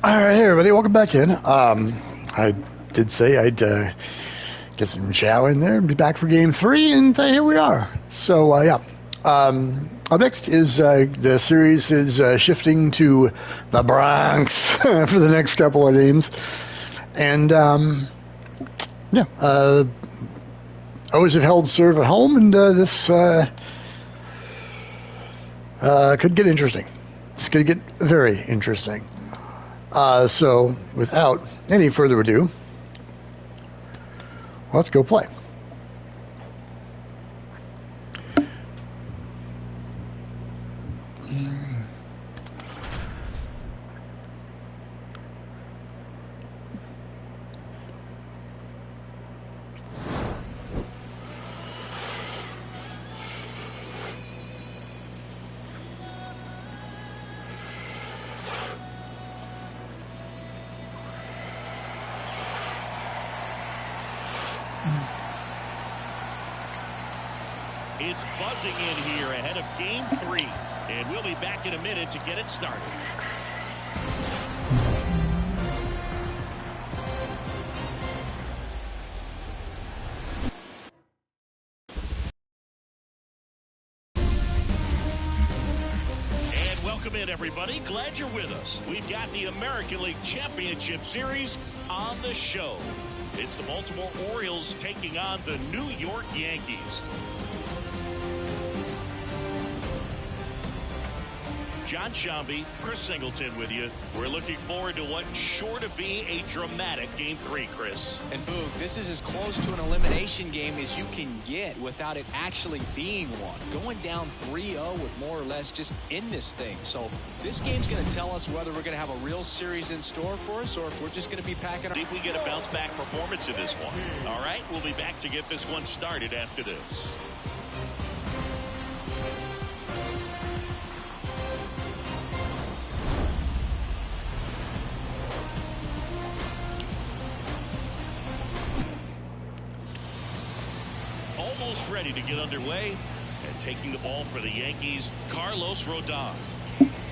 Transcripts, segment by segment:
All right, hey everybody, welcome back in. I did say I'd get some chow in there and be back for game 3, and here we are. So yeah, up next is the series is shifting to the Bronx for the next couple of games, and yeah, always have held serve at home, and this could get interesting. It's going to get very interesting. So, without any further ado, let's go play. It's buzzing in here ahead of game 3, and we'll be back in a minute to get it started. And welcome in, everybody. Glad you're with us. We've got the American League Championship Series on the show. It's the Baltimore Orioles taking on the New York Yankees. John Shambi, Chris Singleton with you. We're looking forward to what's sure to be a dramatic Game 3, Chris. And Boog, this is as close to an elimination game as you can get without it actually being one. Going down 3-0 with more or less just in this thing. So this game's going to tell us whether we're going to have a real series in store for us or if we're just going to be packing. See if we get a bounce-back performance in this one. All right, we'll be back to get this one started after this. Almost ready to get underway, and taking the ball for the Yankees, Carlos Rodon.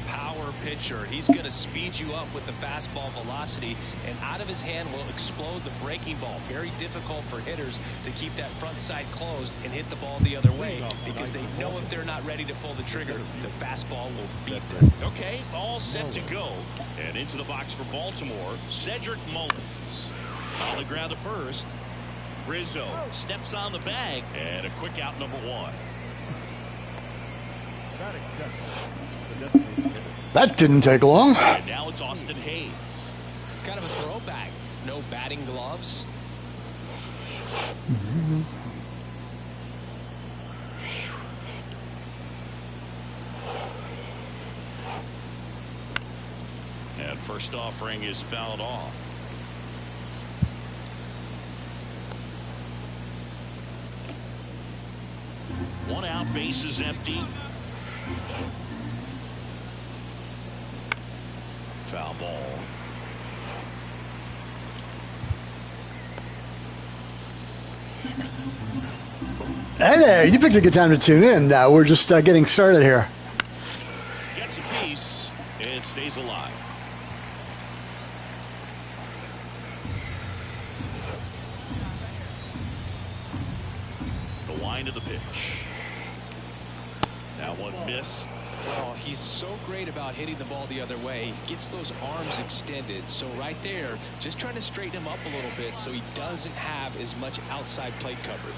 Power pitcher. He's going to speed you up with the fastball velocity, and out of his hand will explode the breaking ball. Very difficult for hitters to keep that front side closed and hit the ball the other way because they know if they're not ready to pull the trigger, the fastball will beat them. Okay, all set to go. And into the box for Baltimore, Cedric Mullins. On the ground to first. Rizzo steps on the bag, and a quick out, number 1. That didn't take long. And now it's Austin Hayes. Kind of a throwback. No batting gloves. And first offering is fouled off. One out, base is empty. Foul ball. Hey there, you picked a good time to tune in. We're just getting started here. Gets a piece. It stays alive. The wind of the pitch. That one missed. Oh, he's so great about hitting the ball the other way. He gets those arms extended. So right there, just trying to straighten him up a little bit so he doesn't have as much outside plate coverage.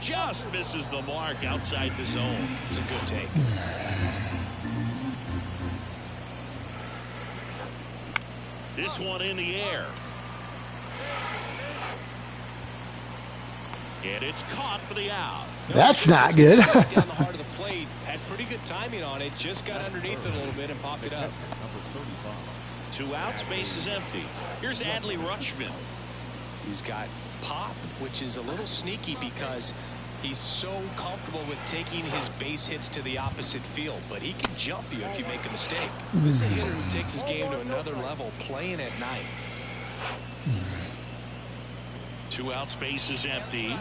Just misses the mark outside the zone. It's a good take. This one in the air. And it's caught for the out. That's not good. Down the heart of the plate. Had pretty good timing on it. Just got underneath it a little bit and popped it up. 2 outs, base is empty. Here's Adley Rutschman. He's got pop, which is a little sneaky because he's so comfortable with taking his base hits to the opposite field, but he can jump you if you make a mistake. This is a hitter who takes his game to another level, playing at night. Two out, space is empty.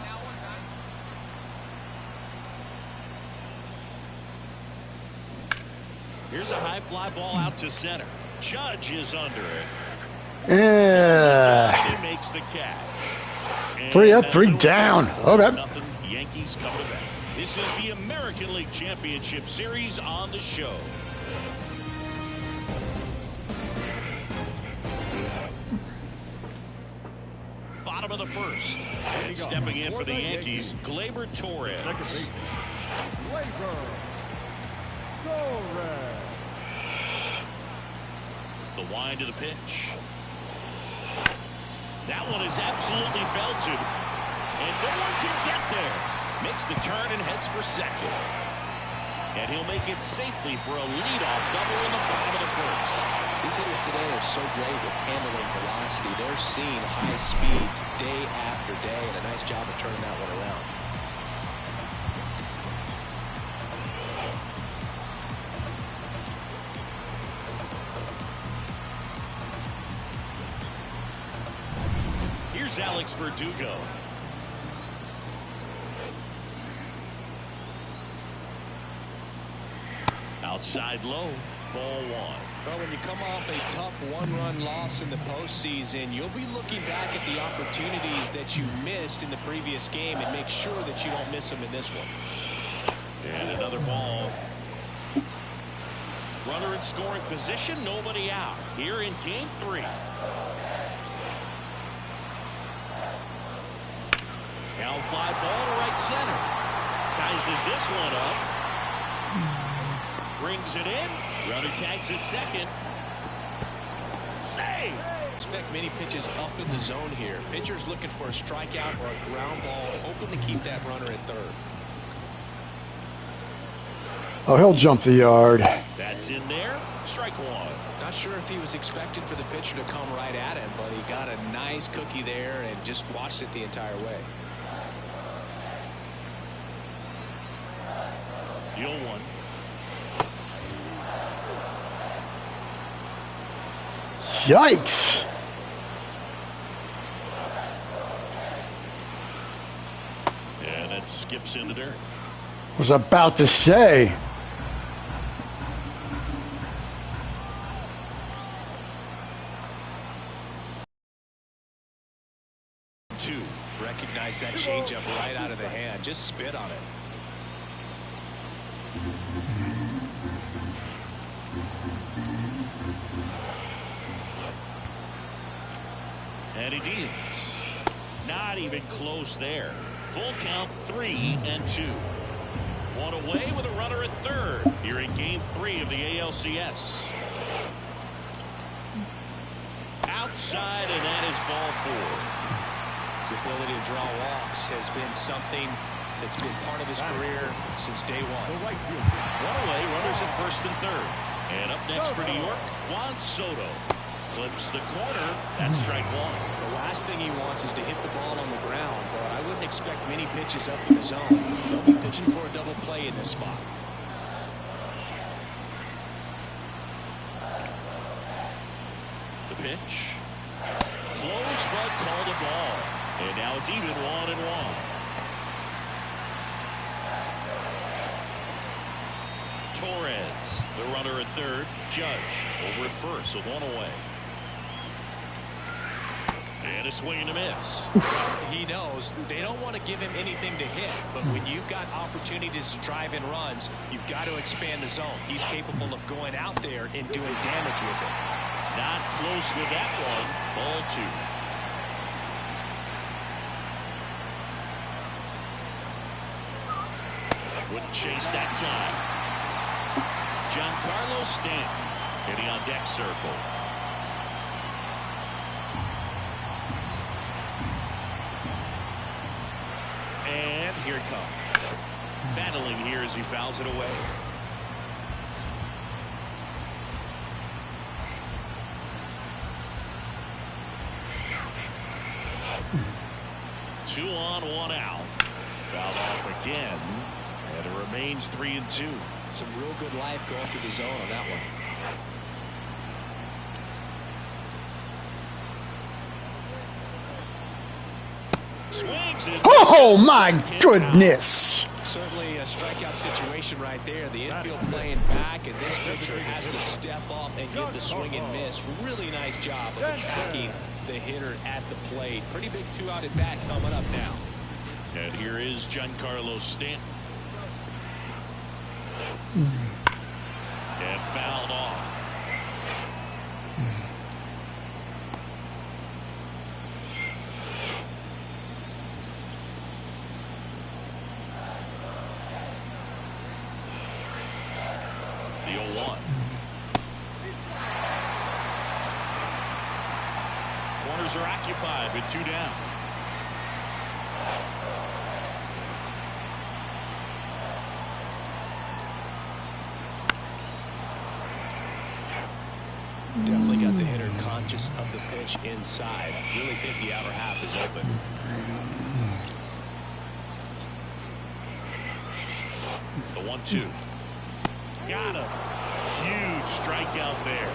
Here's a high fly ball out to center. Judge is under it. Yeah. He makes the catch. 3 up, 3 down. Okay. Nothing. Yankees come to bat. This is the American League Championship Series on the show. Bottom of the first. And stepping in for the Yankees, Gleyber Torres. The wind to the pitch. That one is absolutely belted. And no one can get there. Makes the turn and heads for second. And he'll make it safely for a leadoff double in the bottom of the first. These hitters today are so great with handling velocity. They're seeing high speeds day after day, and a nice job of turning that one around. Here's Alex Verdugo. Outside low, ball one. Well, when you come off a tough one-run loss in the postseason, you'll be looking back at the opportunities that you missed in the previous game and make sure that you don't miss them in this one. And another ball. Runner in scoring position, nobody out. Here in game 3. Down fly ball to right center. Sizes this one up. Brings it in. Runner tags at second. Save! Expect many pitches up in the zone here. Pitcher's looking for a strikeout or a ground ball, hoping to keep that runner at third. Oh, he'll jump the yard. That's in there. Strike one. Not sure if he was expecting for the pitcher to come right at him, but he got a nice cookie there and just watched it the entire way. The 0-1. Yikes. Yeah, that skips into dirt. Was about to say. Two. Recognize that changeup right out of the hand. Just spit on it. And he deals. Not even close there. Full count 3-2. One away with a runner at third here in game 3 of the ALCS. Outside, and that is ball 4. His ability to draw walks has been something that's been part of his career since day one. One away, runners at first and third. And up next for New York, Juan Soto. Clips the corner. That's strike one. The last thing he wants is to hit the ball on the ground, but I wouldn't expect many pitches up in the zone. They'll be pitching for a double play in this spot. The pitch. Close, but called a ball. And now it's even 1-1. Torres, the runner at third. Judge over at first, so one away. And a swing and a miss. He knows they don't want to give him anything to hit, but when you've got opportunities to drive in runs, you've got to expand the zone. He's capable of going out there and doing damage with it. Not close with that one. Ball 2. Wouldn't chase that time. Giancarlo Stanton hitting on deck circle. And here it comes. Battling here as he fouls it away. Two on, one out. Fouled off again. And it remains 3-2. Some real good life going through the zone on that one. Swings it. Oh, my goodness. Certainly a strikeout situation right there. The infield playing back, and this pitcher has to step up and get the swing and miss. Really nice job of attacking the hitter at the plate. Pretty big 2-out at bat coming up now. And here is Giancarlo Stanton. And fouled off. The 0-1. Corners are occupied with 2 down. Definitely got the hitter conscious of the pitch inside. Really think the outer half is open. The 1-2. Got him. Huge strikeout there.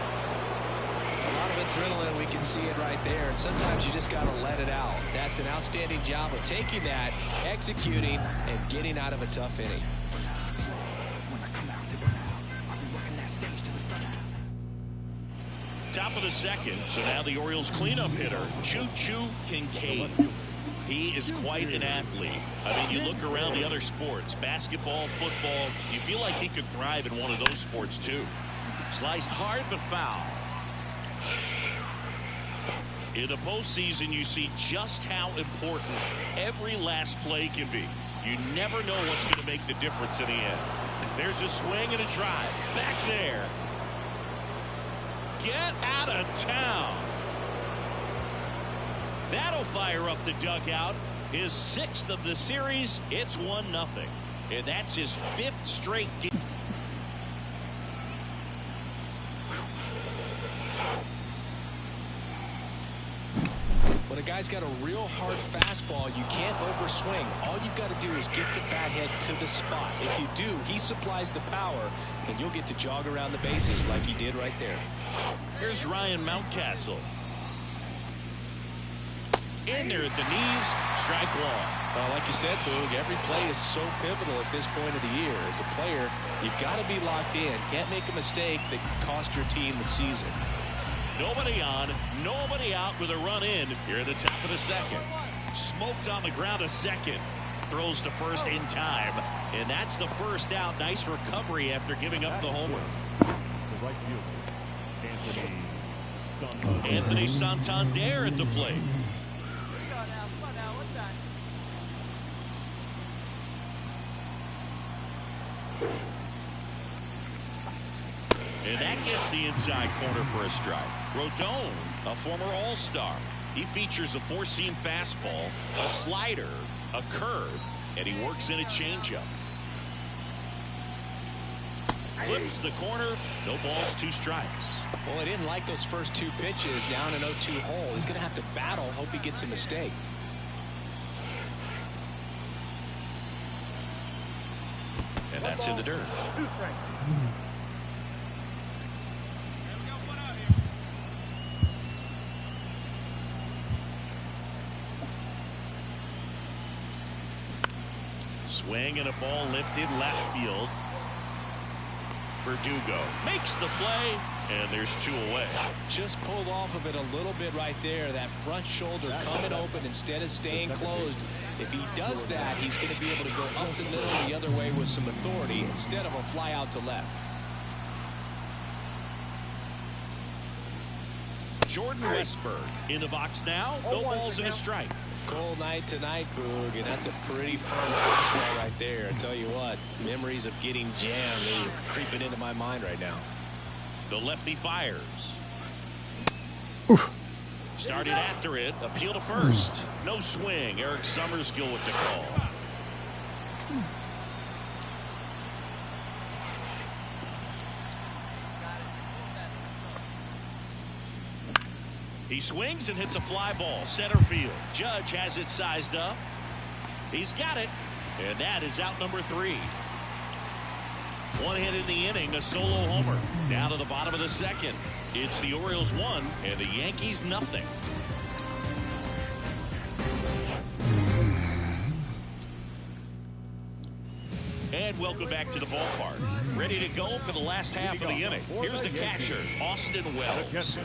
A lot of adrenaline, we can see it right there. And sometimes you just got to let it out. That's an outstanding job of taking that, executing, and getting out of a tough inning. Top of the second, so now the Orioles cleanup hitter, Choo-Choo Kincaid. He is quite an athlete. I mean, you look around the other sports, basketball, football, you feel like he could thrive in one of those sports too. Sliced hard but foul. In the postseason, you see just how important every last play can be. You never know what's going to make the difference in the end. There's a swing and a drive. Back there. Get out of town. That'll fire up the dugout. His 6th of the series. It's 1-0. And that's his 5th straight game. When a guy's got a real hard fastball, you can't overswing. All you've got to do is get the bat head to the spot. If you do, he supplies the power, and you'll get to jog around the bases like he did right there. Here's Ryan Mountcastle. In there at the knees, strike 1. Well, like you said, Boog, every play is so pivotal at this point of the year. As a player, you've got to be locked in. Can't make a mistake that can cost your team the season. Nobody on, nobody out with a run in here at the top of the second. Smoked on the ground a second. Throws to first in time. And that's the first out. Nice recovery after giving up the homer. The right fielder, Anthony Santander at the plate. And that gets the inside corner for a strike. Rodon, a former All-Star. He features a 4-seam fastball, a slider, a curve, and he works in a changeup. Flips the corner, no balls, 2 strikes. Well, I didn't like those first 2 pitches down an 0-2 hole. He's going to have to battle, hope he gets a mistake. And that's in the dirt. Swing and a ball lifted left field. Verdugo makes the play, and there's 2 away. Just pulled off of it a little bit right there. That front shoulder coming open instead of staying closed. If he does that, he's going to be able to go up the middle the other way with some authority instead of a fly out to left. Jordan Westburg in the box now. No balls and a strike. Cold night tonight, Boog, and that's a pretty firm fastball right there. I tell you what, memories of getting jammed, they're creeping into my mind right now. The lefty fires. Started after it. Appeal to first. No swing. Eric Summerskill with the call. He swings and hits a fly ball. Center field. Judge has it sized up. He's got it. And that is out number 3. 1 hit in the inning, a solo homer. Down to the bottom of the second. It's the Orioles 1 and the Yankees nothing. And welcome back to the ballpark. Ready to go for the last half of the inning. Here's the catcher, Austin Wells.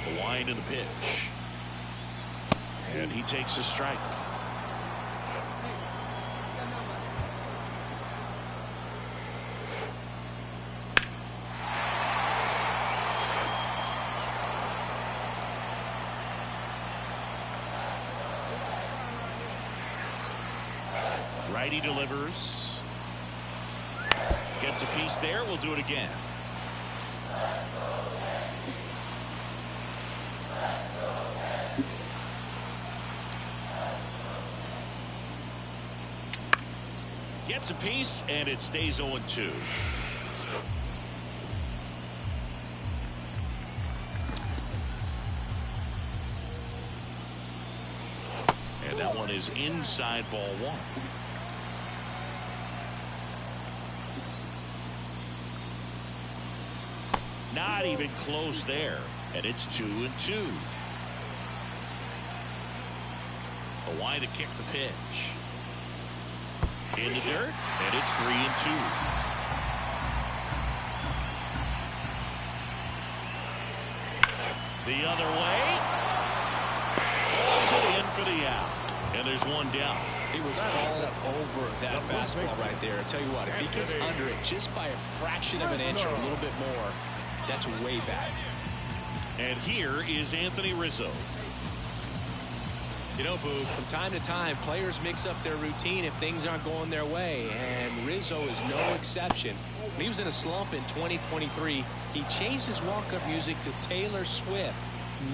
The wind and the pitch. And he takes a strike. Righty delivers. Gets a piece there. We'll do it again. Gets a piece, and it stays 0-2. And that one is inside ball one. Not even close there, and it's 2-2. A wide to kick the pitch. In the dirt, and it's 3-2. The other way. Pulls it in for the out. And there's one down. He was all over that fastball right there. I tell you what, if he gets under it just by a fraction of an inch or a little bit more, that's way back. And here is Anthony Rizzo. You know, Boo, from time to time, players mix up their routine if things aren't going their way, and Rizzo is no exception. When he was in a slump in 2023, he changed his walk-up music to Taylor Swift.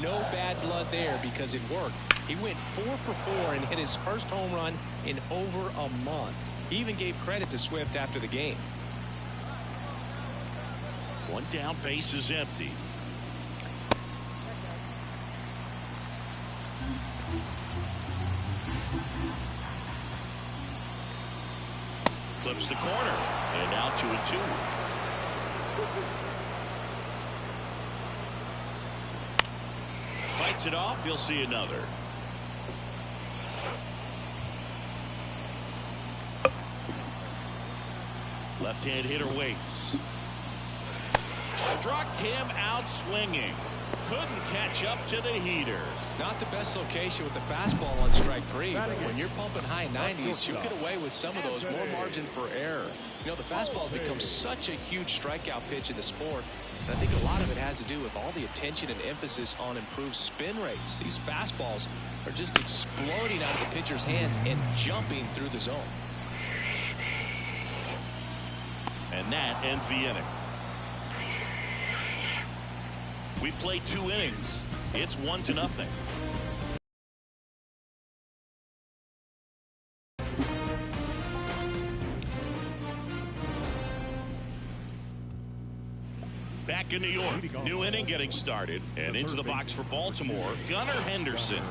No bad blood there because it worked. He went 4 for 4 and hit his first home run in over a month. He even gave credit to Swift after the game. One down, base is empty. Clips the corner, and now 2-2. Fights it off. You'll see another. Left-hand hitter waits. Struck him out swinging. Couldn't catch up to the heater. Not the best location with the fastball on strike 3, but when you're pumping high 90s, you get away with some of those, more margin for error. You know, the fastball becomes such a huge strikeout pitch in the sport, and I think a lot of it has to do with all the attention and emphasis on improved spin rates. These fastballs are just exploding out of the pitcher's hands and jumping through the zone. And that ends the inning. We played 2 innings. It's 1-0. Back in New York, new inning getting started, and into the box for Baltimore, Gunnar Henderson.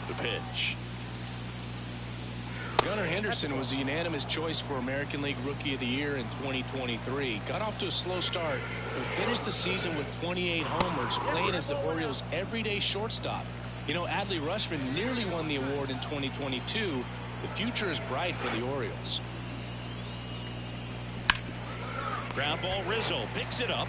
The pitch. Gunnar Henderson was a unanimous choice for American League Rookie of the Year in 2023. Got off to a slow start, but finished the season with 28 homers, playing as the Orioles' everyday shortstop. You know, Adley Rutschman nearly won the award in 2022. The future is bright for the Orioles. Ground ball, Rizzo picks it up.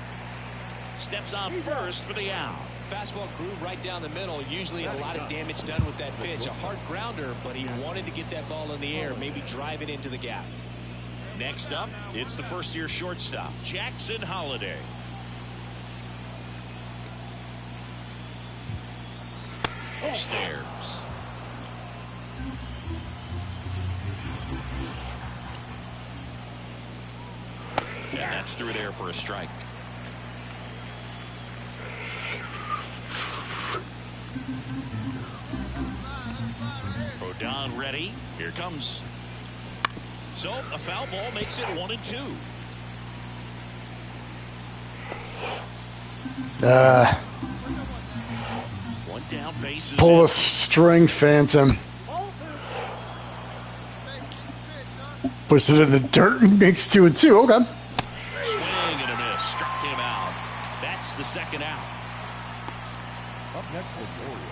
Steps on first for the out. Fastball grew right down the middle. Usually a lot of damage done with that pitch. A hard grounder, but he wanted to get that ball in the air, maybe drive it into the gap. Next up, it's the first-year shortstop, Jackson Holliday. Upstairs. And that's through there for a strike. Rodon ready. Here comes. So a foul ball makes it 1-2. One down, base is Pull a string, Phantom. Puts it in the dirt and makes 2-2. Okay. Swing and a miss. Struck him out. That's Up next for the Orioles.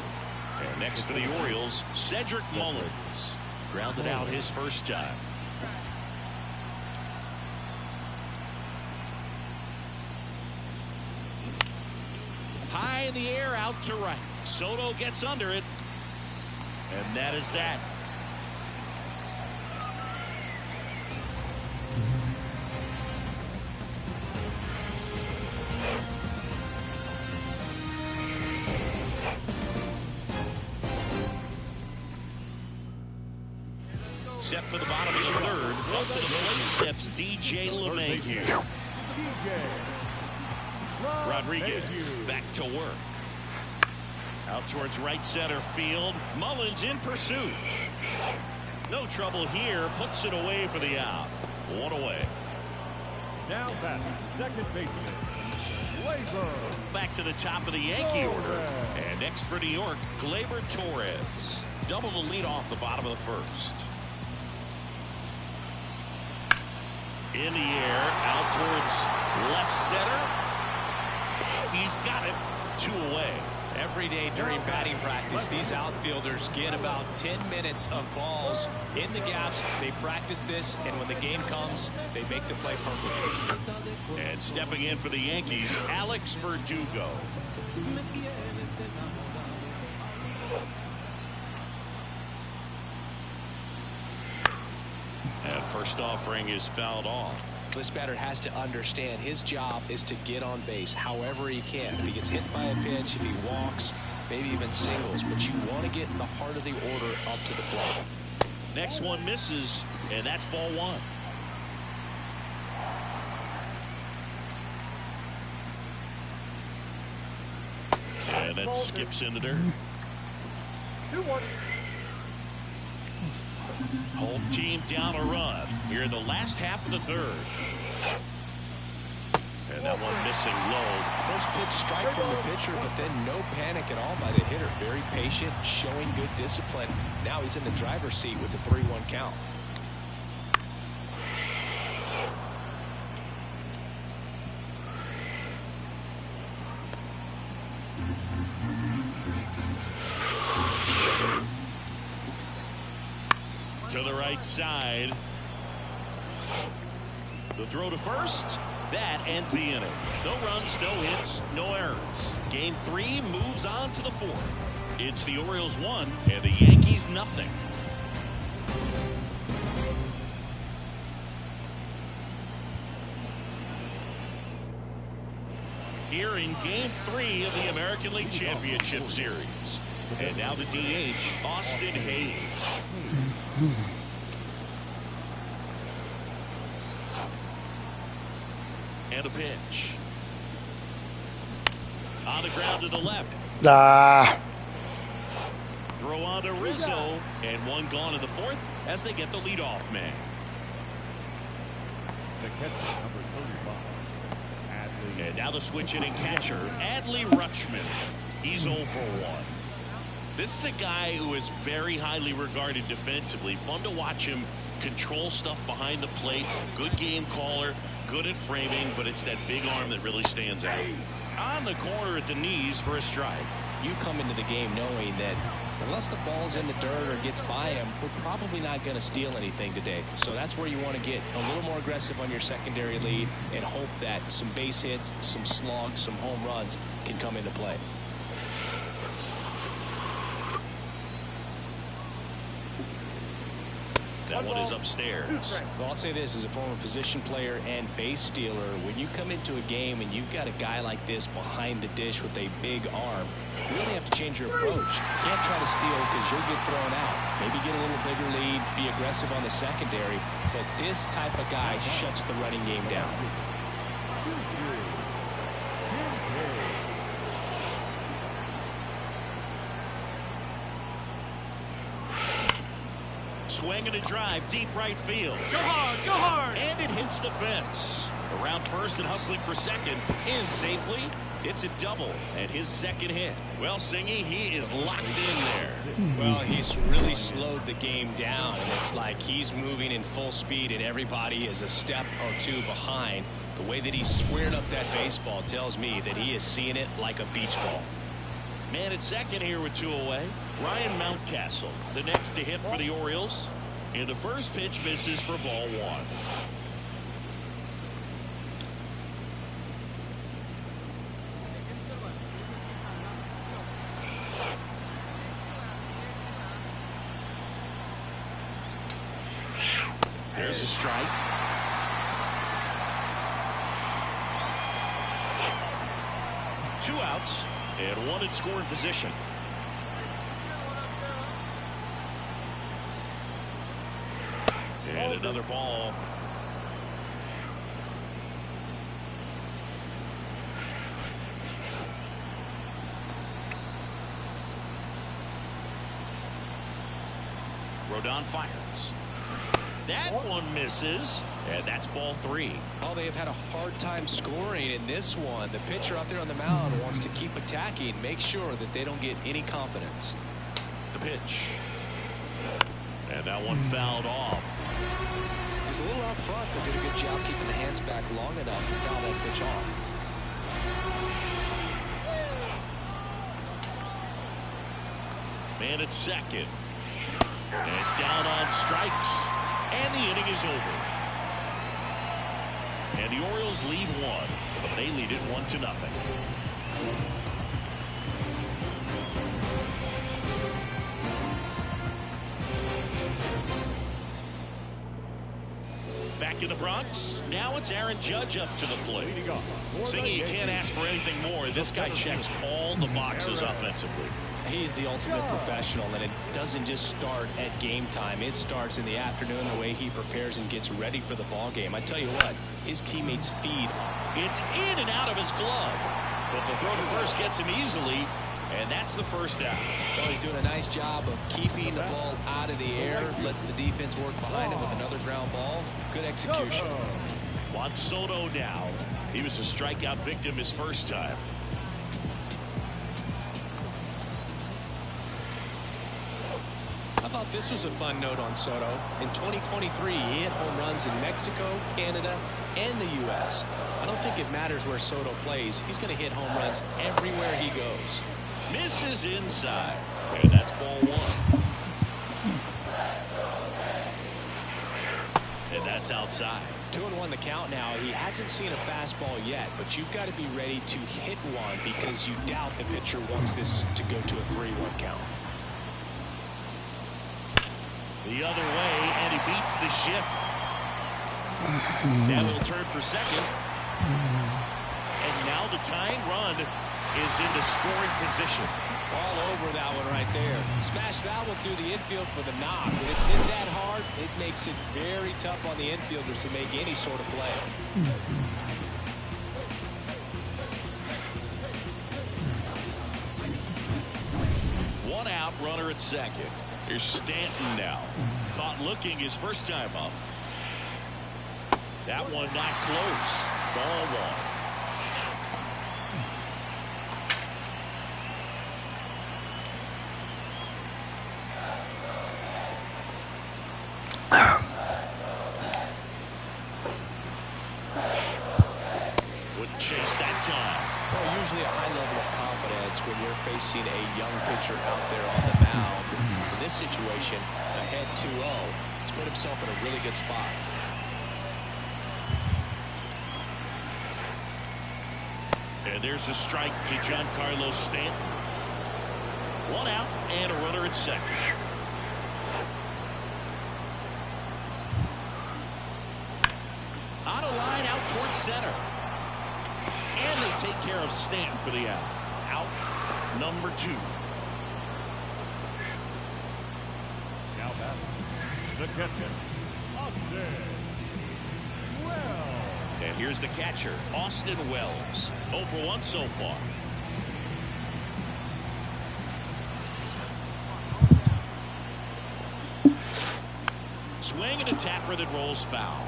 And next for the Orioles, Cedric Mullins. Grounded out his first time. High in the air, out to right. Soto gets under it. And that is that. Set for the bottom of the third. Up to the plate steps DJ LeMahieu. Rodriguez back to work. Out towards right center field. Mullins in pursuit. No trouble here. Puts it away for the out. One away. Now batting, second baseman, Gleyber. Back to the top of the Yankee order. And next for New York, Gleyber Torres. Double the lead off the bottom of the first. In the air, out towards left center. He's got it. 2 away. Every day during batting practice, these outfielders get about 10 minutes of balls in the gaps. They practice this, and when the game comes, they make the play perfect. And stepping in for the Yankees, Alex Verdugo. And first offering is fouled off. This batter has to understand his job is to get on base however he can. If he gets hit by a pitch, if he walks, maybe even singles, but you want to get in the heart of the order up to the plate. Next one misses, and that's ball one. And that skips into dirt. 2-1. Home team down a run here in the last half of the third. And that one missing low. First pitch strike from the pitcher, but then no panic at all by the hitter. Very patient, showing good discipline. Now he's in the driver's seat with the 3-1 count. To the right side. The throw to first. That ends the inning. No runs, no hits, no errors. Game 3 moves on to the 4th. It's the Orioles 1 and the Yankees nothing. Here in Game 3 of the American League Championship Series. And now the DH, Austin Hayes. And a pitch. On the ground to the left. Throw on to Rizzo. And one gone in the 4th as they get the leadoff man. The catcher, number 35. Adley. And now the switch hitting catcher, Adley Rutschman. He's 0 for 1. This is a guy who is very highly regarded defensively. Fun to watch him control stuff behind the plate. Good game caller, good at framing, but it's that big arm that really stands out. On the corner at the knees for a strike. You come into the game knowing that unless the ball's in the dirt or gets by him, we're probably not going to steal anything today. So that's where you want to get a little more aggressive on your secondary lead and hope that some base hits, some slugs, some home runs can come into play. That one is upstairs. Well, I'll say this as a former position player and base stealer. When you come into a game and you've got a guy like this behind the dish with a big arm, you really have to change your approach. You can't try to steal because you'll get thrown out. Maybe get a little bigger lead, be aggressive on the secondary. But this type of guy shuts the running game down. Swing and a drive, deep right field. Go hard, go hard! And it hits the fence. Around first and hustling for second. In safely. It's a double and his second hit. Well, Singy, he is locked in there. Well, he's really slowed the game down, and it's like he's moving in full speed and everybody is a step or two behind. The way that he squared up that baseball tells me that he is seeing it like a beach ball. Man at second here with 2 away. Ryan Mountcastle, the next to hit for the Orioles. And the first pitch misses for ball 1. There's a strike. Two outs and one in scoring position. And another ball. Rodon fires. That one misses, and that's ball 3. Oh, they have had a hard time scoring in this one. The pitcher out there on the mound wants to keep attacking, make sure that they don't get any confidence. The pitch. And that one fouled off. He was a little out front, but did a good job keeping the hands back long enough to foul that pitch off. Man at second. And down on strikes. And the inning is over. And the Orioles lead 1, but they lead it 1-0. Back in the Bronx, now it's Aaron Judge up to the plate. Singy, you can't ask for anything more. This guy checks all the boxes offensively. He's the ultimate professional, and it doesn't just start at game time. It starts in the afternoon, the way he prepares and gets ready for the ball game. I tell you what, his teammates feed. It's in and out of his glove, but the throw to first gets him easily, and that's the first out. Well, he's doing a nice job of keeping the ball out of the air, lets the defense work behind him with another ground ball. Good execution. Juan Soto now. He was a strikeout victim his first time. I thought this was a fun note on Soto. In 2023, he hit home runs in Mexico, Canada, and the U.S. I don't think it matters where Soto plays. He's going to hit home runs everywhere he goes. Misses inside, and that's ball 1. And that's outside. 2-1 the count now. He hasn't seen a fastball yet, but you've got to be ready to hit one because you doubt the pitcher wants this to go to a 3-1 count. The other way, and he beats the shift. Now he'll turn for second. And now the tying run is into scoring position. All over that one right there. Smash that one through the infield with a knock. When it's hit that hard, it makes it very tough on the infielders to make any sort of play. One out, runner at second. Here's Stanton now. Caught looking his first time up. That one not close. Ball 1. Wouldn't chase that time. Well, usually a high level of confidence when you're facing a young pitcher out there on the mound. In this situation, ahead 2-0, he's put himself in a really good spot. And there's a strike to Giancarlo Stanton. One out and a runner at second. On a line out towards center. And they take care of Stanton for the out. Out number 2. Now back, the catcher, Austin Wells. And here's the catcher, Austin Wells. 0 for 1 so far. Swing and a tapper that rolls foul.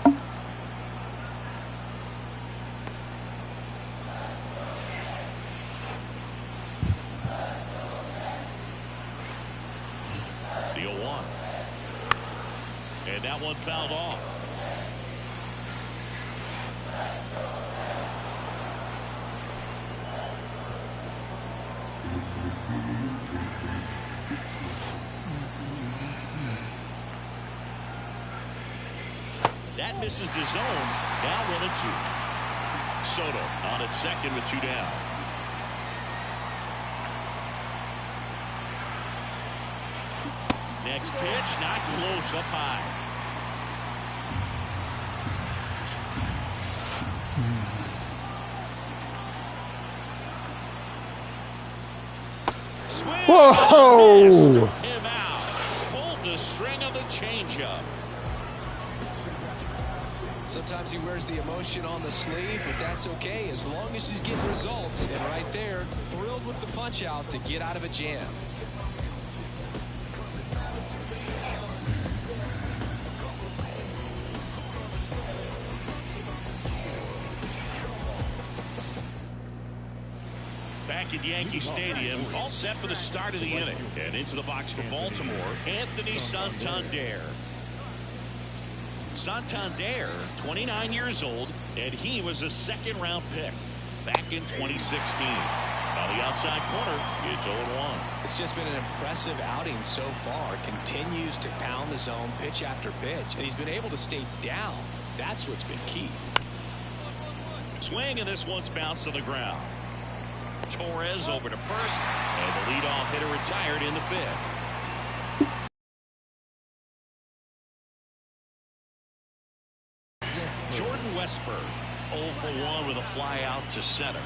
The 0-1. And that one fouled off. That misses the zone. Now 1-2. Soto on at second with 2 down. Next pitch, not close, up high. Swing. Whoa! Missed him out. Pulled the string of the changeup. Sometimes he wears the emotion on the sleeve, but that's okay as long as he's getting results. And right there, thrilled with the punch out to get out of a jam. Back at Yankee Stadium, all set for the start of the inning. And into the box for Baltimore, Anthony Santander. Santander, 29 years old, and he was a second-round pick back in 2016. On the outside corner, it's 0-1. It's just been an impressive outing so far. Continues to pound the zone pitch after pitch, and he's been able to stay down. That's what's been key. Swing, and this one's bounced to the ground. Torres over to first, and the leadoff hitter retired in the fifth. Jordan Westburg, 0 for 1 with a fly out to center.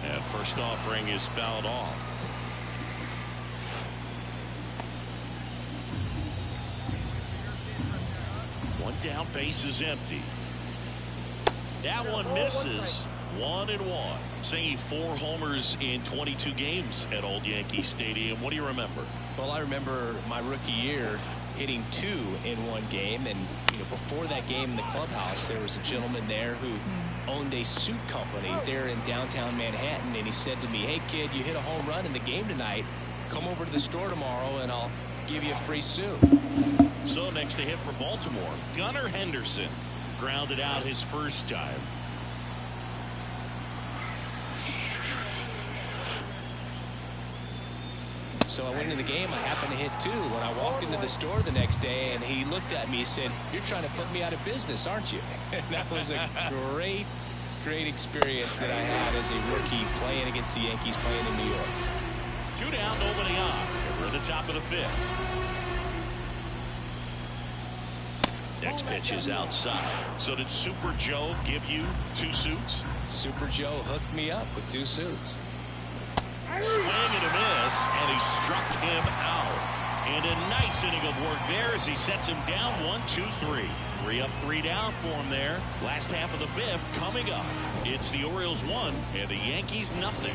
And first offering is fouled off. One down, base is empty. That one misses. 1-1. Singing 4 homers in 22 games at Old Yankee Stadium. What do you remember? Well, I remember my rookie year hitting 2 in one game, and before that game in the clubhouse, there was a gentleman there who owned a suit company there in downtown Manhattan, and he said to me, "Hey kid, you hit a home run in the game tonight. Come over to the store tomorrow and I'll give you a free suit." So next to hit for Baltimore, Gunnar Henderson grounded out his first time. So I went into the game. I happened to hit 2 when I walked into the store the next day, and he looked at me and said, "You're trying to put me out of business, aren't you?" And that was a great experience that I had as a rookie playing against the Yankees, playing in New York. 2 down, nobody on. We're at the top of the 5th. Next pitch is outside. So did Super Joe give you 2 suits? Super Joe hooked me up with 2 suits. Swing and a miss, and he struck him out. And a nice inning of work there as he sets him down 1-2-3. 3 up, 3 down for him there. Last half of the 5th coming up. It's the Orioles 1 and the Yankees nothing.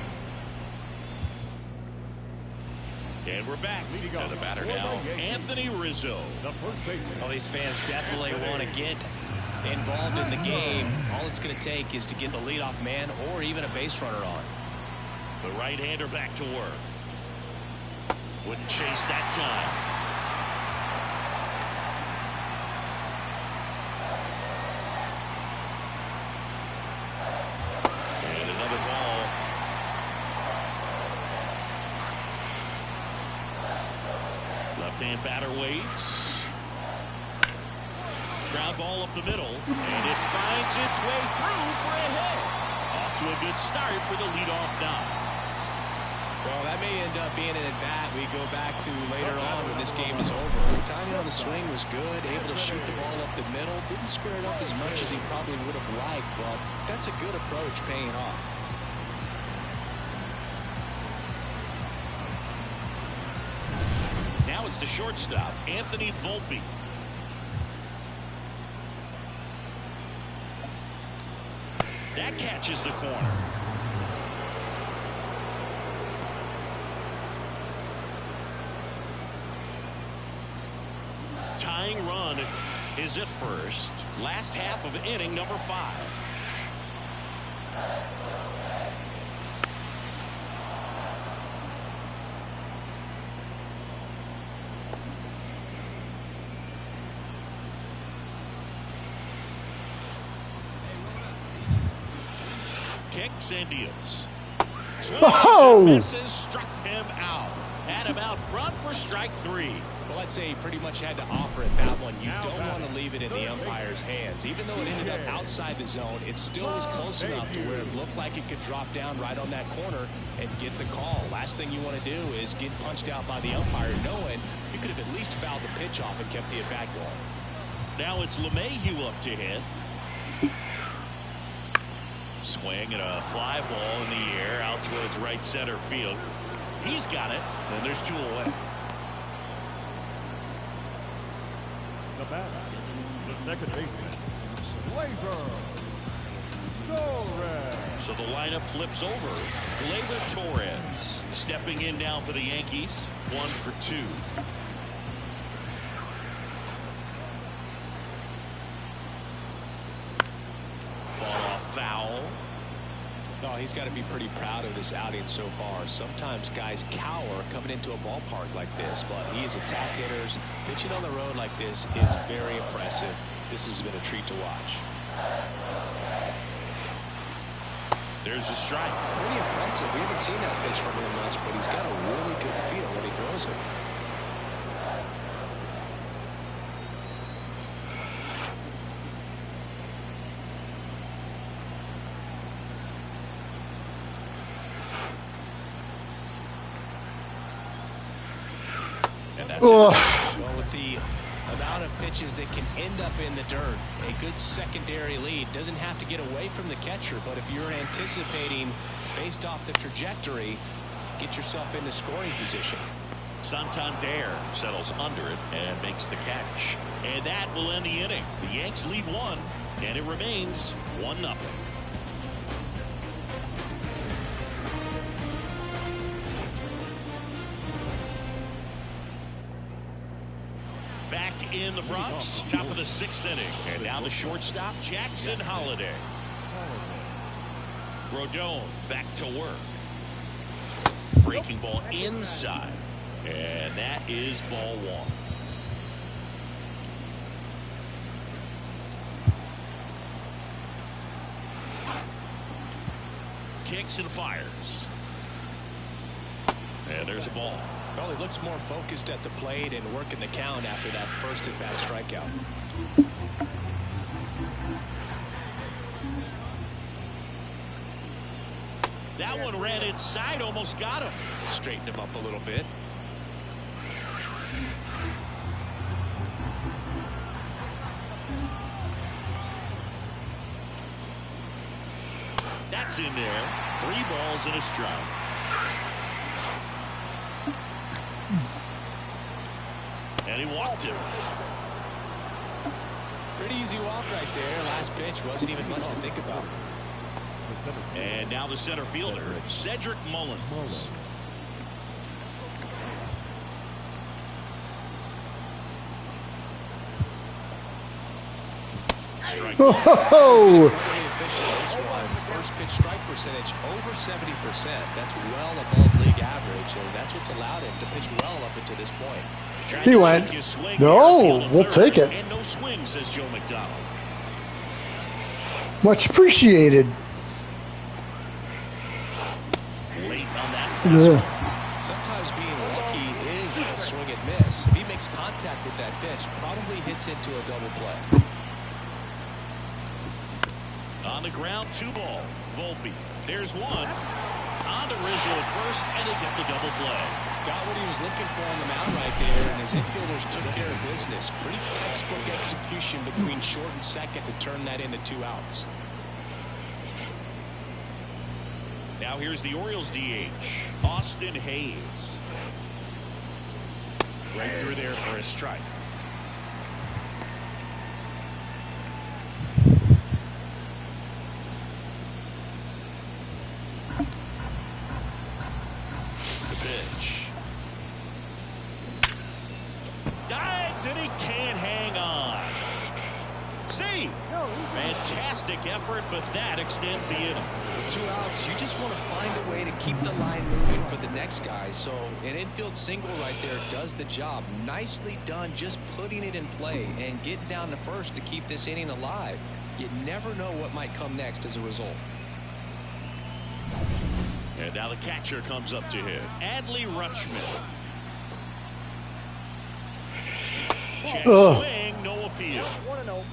And we're back. And the batter now, Anthony Rizzo. Well, these fans definitely want to get involved in the game. All it's going to take is to get the leadoff man or even a base runner on. The right-hander back to work. Wouldn't chase that time. And another ball. Left-hand batter waits. Ground ball up the middle, and it finds its way through for a hit. Off to a good start for the leadoff nod. Well, that may end up being an at-bat we go back to later on when this game is over. The timing on the swing was good, able to shoot the ball up the middle. Didn't square it up as much as he probably would have liked, but that's a good approach paying off. Now it's the shortstop, Anthony Volpe. That catches the corner. Tying run is at first. Last half of inning number 5. Kick strikes and deals. Oh! Misses, struck him out. Had him out front for strike 3. Well, I'd say he pretty much had to offer at that one. You don't want to leave it in the umpire's hands. Even though it ended up outside the zone, it still was close enough to where it looked like it could drop down right on that corner and get the call. Last thing you want to do is get punched out by the umpire knowing you could have at least fouled the pitch off and kept the at-bat going. Now it's LeMahieu up to hit. Swing and a fly ball in the air out towards right center field. He's got it, and there's 2 away. The batter, the second baseman, Gleyber Torres. So the lineup flips over. Gleyber Torres stepping in now for the Yankees. 1 for 2. Fall off foul. Oh, he's got to be pretty proud of this outing so far. Sometimes guys cower coming into a ballpark like this, but he's attack hitters. Pitching on the road like this is very impressive. This has been a treat to watch. There's a strike. Pretty impressive. We haven't seen that pitch from him much, but he's got a really good feel when he throws it. Well, with the amount of pitches that can end up in the dirt, a good secondary lead doesn't have to get away from the catcher, but if you're anticipating based off the trajectory, get yourself into scoring position. Santander settles under it and makes the catch. And that will end the inning. The Yanks lead 1, and it remains 1-0. Back in the Bronx, top of the 6th inning. And now the shortstop, Jackson Holliday. Rodon back to work. Breaking ball inside. And that is ball 1. Kicks and fires. And there's a ball. Well, he looks more focused at the plate and working the count after that first at-bat strikeout. That one ran inside, almost got him. Straightened him up a little bit. That's in there. 3 balls and a strike. And he walked him. Pretty easy walk right there. Last pitch wasn't even much to think about. And now the center fielder, Cedric Mullins. Strike. Oh! First pitch strike percentage over 70%. That's well above league average, and that's what's allowed him to pitch well up until this point. He went. No, we'll take it. And no swing, says Joe McDonald. Much appreciated. Late on that fastball. Yeah. Sometimes being lucky is a swing and miss. If he makes contact with that pitch, probably hits into a double play. On the ground, 2 ball. Volpe. There's 1. On to Rizzo at first, and they get the double play. Got what he was looking for on the mound right there, and his infielders took care of business. Pretty textbook execution between short and second to turn that into 2 outs. Now here's the Orioles DH, Austin Hayes. Right through there for a strike. Pitch. Dives and he can't hang on. Save. Fantastic effort, but that extends the inning. 2 outs. You just want to find a way to keep the line moving for the next guy. So an infield single right there does the job. Nicely done, just putting it in play and getting down to first to keep this inning alive. You never know what might come next as a result. And now the catcher comes up to hit. Adley Rutschman. Check swing, no appeal. 1-0.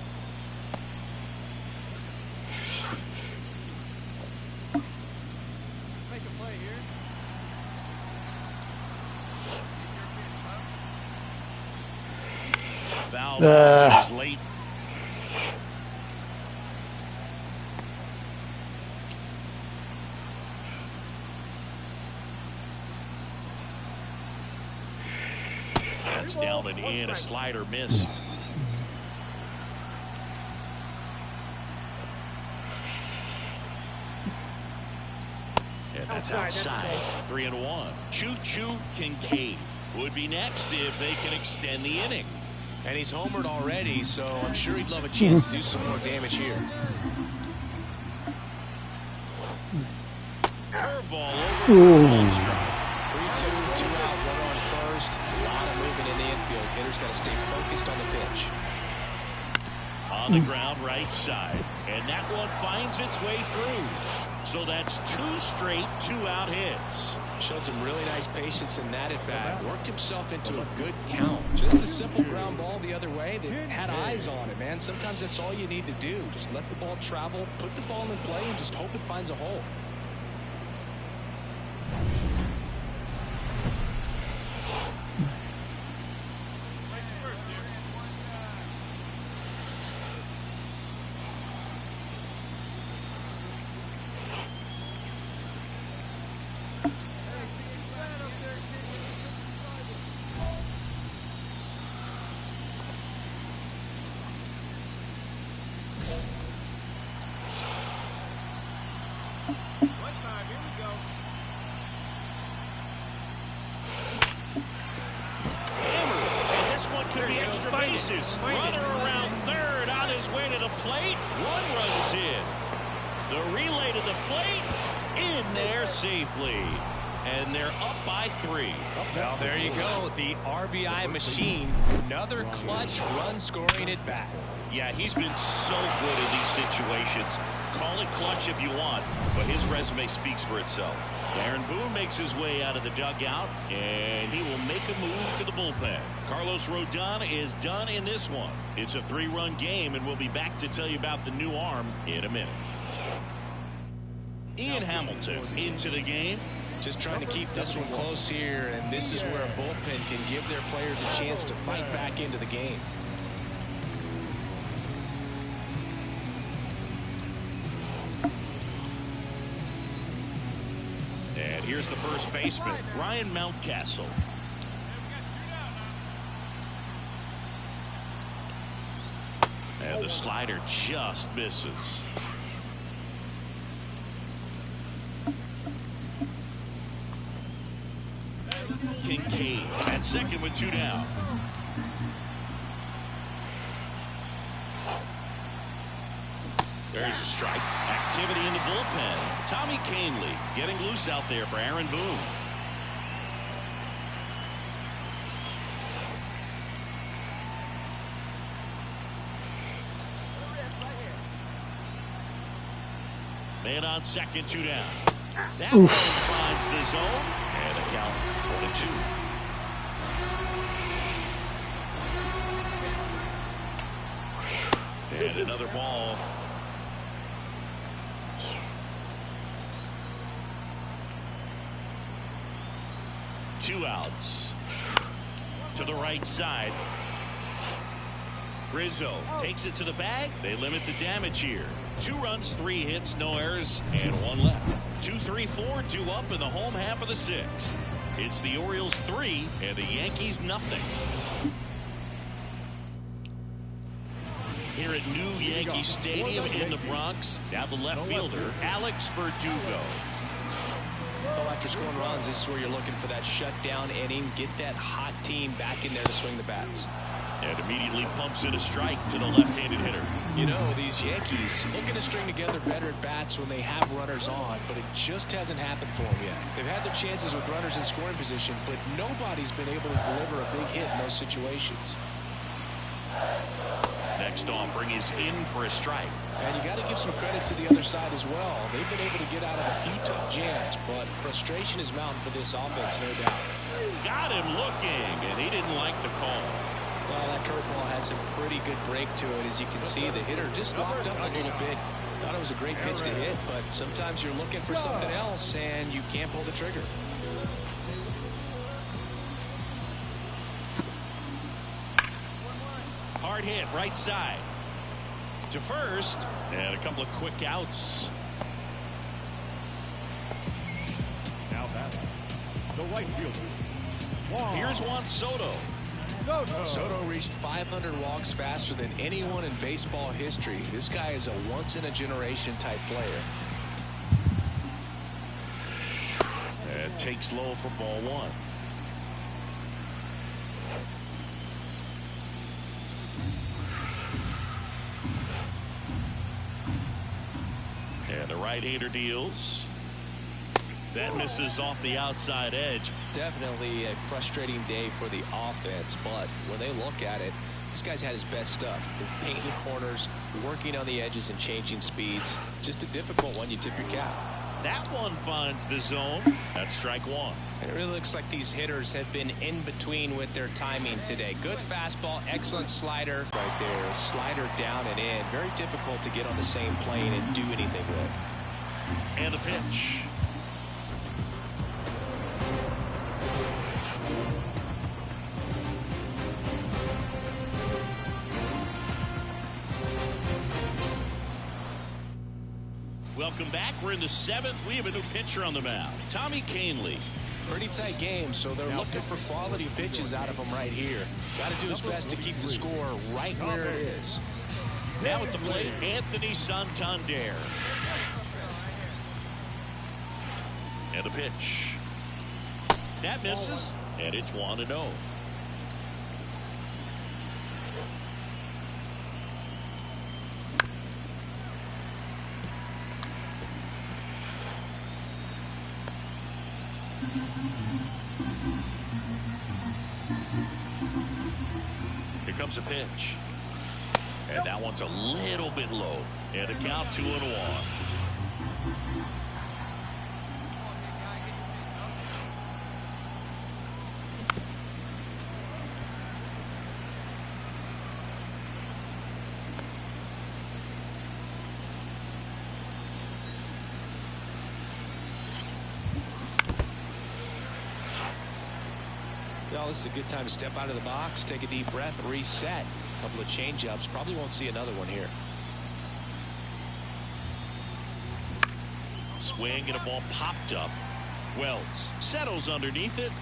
Make a play here. Foul ball is late. That's down and in. A slider missed. And that's outside. 3-1. Choo-Choo Kincaid would be next if they can extend the inning. And he's homered already, so I'm sure he'd love a chance to do some more damage here. Curveball over. 3-2, 2 out, 1 on first. A lot of movement in the infield. Hitter's got to stay focused on the pitch. On the ground, right side. And that one finds its way through. So that's 2 straight 2-out hits. Showed some really nice patience in that at bat. Worked himself into a good count. Just a simple ground ball the other way that had eyes on it, man. Sometimes that's all you need to do. Just let the ball travel, put the ball in play, and just hope it finds a hole. Runner around third on his way to the plate. 1 run's in. The relay to the plate in there safely. And they're up by 3. Well, there you go. The RBI machine. Another clutch run scoring at bat. Yeah, he's been so good in these situations. Call it clutch if you want, but his resume speaks for itself. Aaron Boone makes his way out of the dugout, and he will make a move to the bullpen. Carlos Rodon is done in this one. It's a 3-run game, and we'll be back to tell you about the new arm in a minute. Ian Hamilton into the game. Just trying to keep this one close here, and this is where a bullpen can give their players a chance to fight back into the game. And here's the first baseman, Ryan Mountcastle. And the slider just misses. Kincaid at second with 2 down. There's a strike. Activity in the bullpen. Tommy Canley getting loose out there for Aaron Boone. Man on second, 2 down. That one finds the zone, and a count 1-2. And another ball. Two outs. To the right side. Rizzo takes it to the bag. They limit the damage here. 2 runs, 3 hits, no errors, and 1 left. 2-3-4, 2 up in the home half of the 6th. It's the Orioles 3 and the Yankees nothing. Here at New Yankee Stadium in the Bronx, now the left fielder, Alex Verdugo. Well, after scoring runs, this is where you're looking for that shutdown inning. Get that hot team back in there to swing the bats. And immediately pumps in a strike to the left-handed hitter. You know, these Yankees looking to string together better at bats when they have runners on, but it just hasn't happened for them yet. They've had their chances with runners in scoring position, but nobody's been able to deliver a big hit in those situations. next offering is in for a strike. And you got to give some credit to the other side as well. They've been able to get out of a few tough jams, but frustration is mounting for this offense, no doubt. Got him looking, and he didn't like the call. Well, that curveball had some pretty good break to it. As you can see, the hitter just locked up a little bit. Thought it was a great pitch to hit, but sometimes you're looking for something else, and you can't pull the trigger. Hard hit, right side. To first, and a couple of quick outs. Now batting, the right fielder. Here's Juan Soto. Soto reached 500 walks faster than anyone in baseball history. This guy is a once-in-a-generation type player. And takes low for ball one. And the right-hander deals. That misses off the outside edge. Definitely a frustrating day for the offense, but when they look at it, this guy's had his best stuff. Painting corners, working on the edges, and changing speeds. Just a difficult one. You tip your cap. That one finds the zone. That's strike one. And it really looks like these hitters have been in between with their timing today. Good fastball, excellent slider right there. Slider down and in. Very difficult to get on the same plane and do anything with. And the pitch. Welcome back. We're in the seventh. We have a new pitcher on the mound, Tommy Canley. Pretty tight game, so they're looking for quality pitches out of him right here. Got to do his best to keep the score right where it is. Now at the plate, Anthony Santander. And the pitch. That misses, and it's 1-0. Here comes a pitch. And that one's a little bit low. And a count 2-1. Well, this is a good time to step out of the box, take a deep breath, reset. A couple of change-ups. Probably won't see another one here. Swing and a ball popped up. Wells settles underneath it.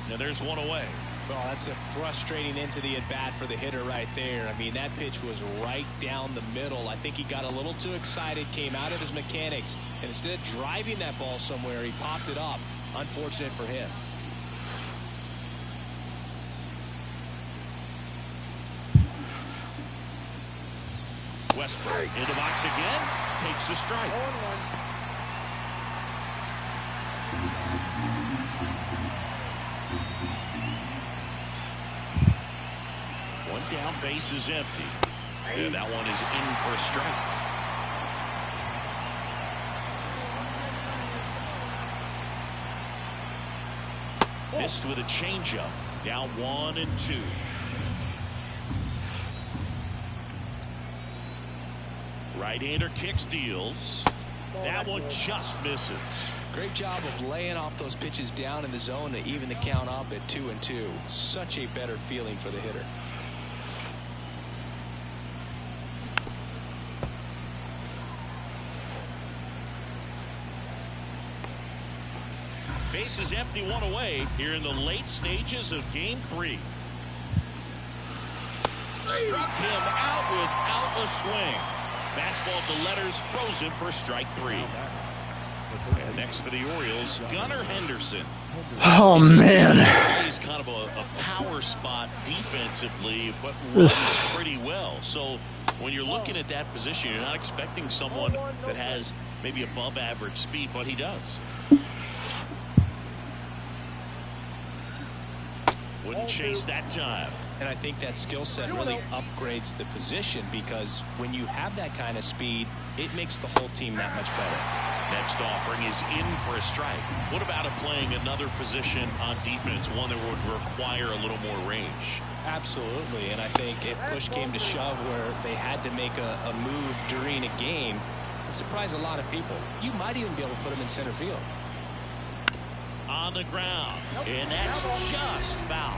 Now there's one away. Well, that's a frustrating into the at-bat for the hitter right there. I mean, that pitch was right down the middle. I think he got a little too excited, came out of his mechanics, and instead of driving that ball somewhere, he popped it up. Unfortunate for him. Westbrook in the box again, takes the strike. 0-1. One down, base is empty. And that one is in for a strike. Missed with a changeup. Now 1-2. Right-hander kicks, deals. That one just misses. Great job of laying off those pitches down in the zone to even the count up at 2-2. Such a better feeling for the hitter. Base is empty, one away here in the late stages of game 3. Struck him out without a swing. Fastball to letters, throws him for strike 3. And next for the Orioles, Gunnar Henderson. Oh, man. He's kind of a power spot defensively, but runs pretty well. So when you're looking at that position, you're not expecting someone that has maybe above average speed, but he does. Wouldn't chase that time. And I think that skill set really upgrades the position, because when you have that kind of speed, it makes the whole team that much better. Next offering is in for a strike. What about him playing another position on defense, one that would require a little more range? Absolutely, and I think if push came to shove where they had to make a move during a game, it surprised a lot of people. You might even be able to put him in center field. On the ground, and that's just foul.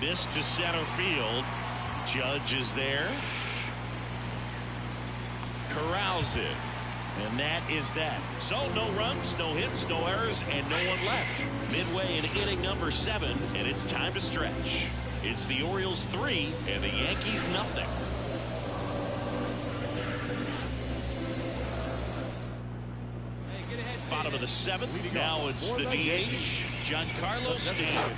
This to center field. Judge is there. Corrals it. And that is that. So no runs, no hits, no errors, and no one left. Midway in inning number 7, and it's time to stretch. It's the Orioles 3 and the Yankees nothing. Bottom of the 7th. Now it's the DH, Giancarlo Stanton.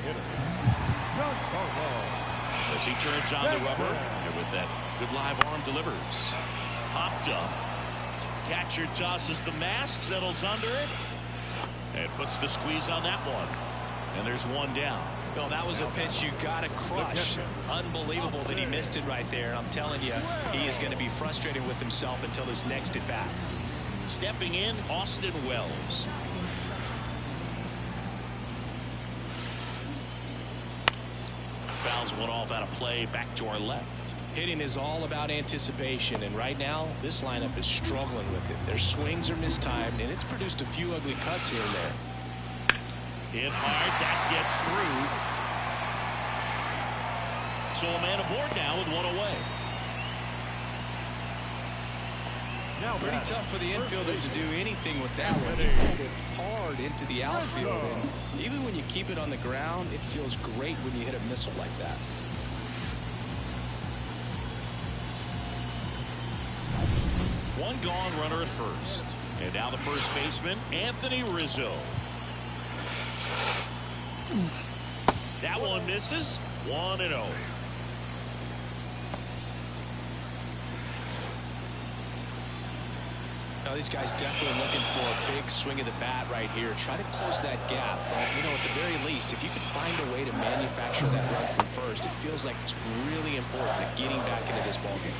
As he turns on the rubber, and with that good live arm delivers. Popped up. Catcher tosses the mask, settles under it, and puts the squeeze on that one. And there's one down. Well, that was a pitch you got to crush. Unbelievable that he missed it right there. I'm telling you, he is going to be frustrated with himself until his next at bat. Stepping in, Austin Wells. Fouls one off out of play, back to our left. Hitting is all about anticipation, and right now this lineup is struggling with it. Their swings are mistimed, and it's produced a few ugly cuts here and there. Hit hard, that gets through. So a man aboard now with one away. Now pretty tough for the infielders to do anything with that one. He pulled it hard into the outfield, and even when you keep it on the ground, it feels great when you hit a missile like that. One gone, runner at first. And now the first baseman, Anthony Rizzo. That one misses. 1-0. Now these guys definitely looking for a big swing of the bat right here. Try to close that gap. But, you know, at the very least, if you can find a way to manufacture that run from first, it feels like it's really important at getting back into this ballgame.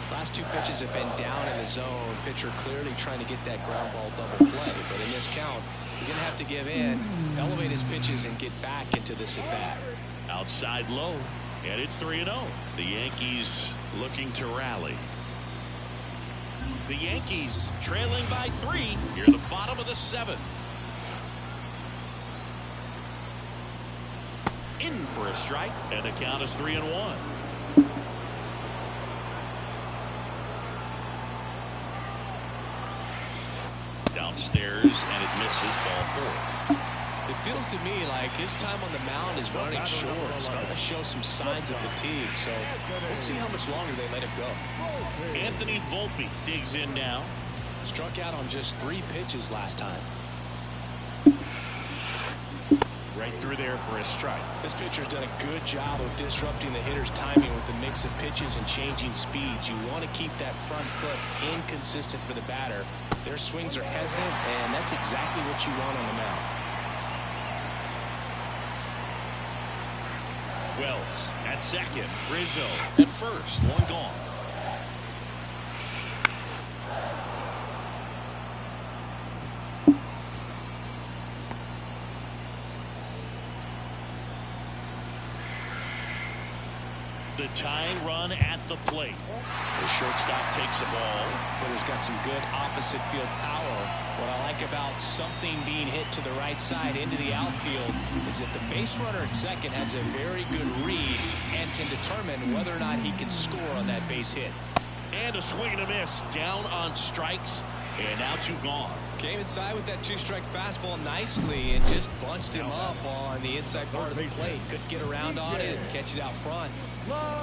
Last two pitches have been down in the zone. Pitcher clearly trying to get that ground ball double play. But in this count, he's going to have to give in, elevate his pitches, and get back into this at-bat. Outside low, and it's 3-0. The Yankees looking to rally. The Yankees trailing by 3 near the bottom of the 7th. In for a strike, and the count is 3-1. Downstairs, and it misses, ball 4. It feels to me like his time on the mound is running short. Starting to show some signs of fatigue, so we'll see how much longer they let him go. Anthony Volpe digs in now. Struck out on just 3 pitches last time. Right through there for a strike. This pitcher's done a good job of disrupting the hitter's timing with the mix of pitches and changing speeds. You want to keep that front foot inconsistent for the batter. Their swings are hesitant, and that's exactly what you want on the mound. Wells at second. Rizzo at first. One gone. The tying run at the plate. The shortstop takes a ball. But he's got some good opposite field power. What I like about something being hit to the right side into the outfield is that the base runner at second has a very good read and can determine whether or not he can score on that base hit. And a swing and a miss. Down on strikes. And now 2 gone. Came inside with that 2-strike fastball nicely and just bunched him up on the inside part of the plate. Couldn't get around on it and catch it out front.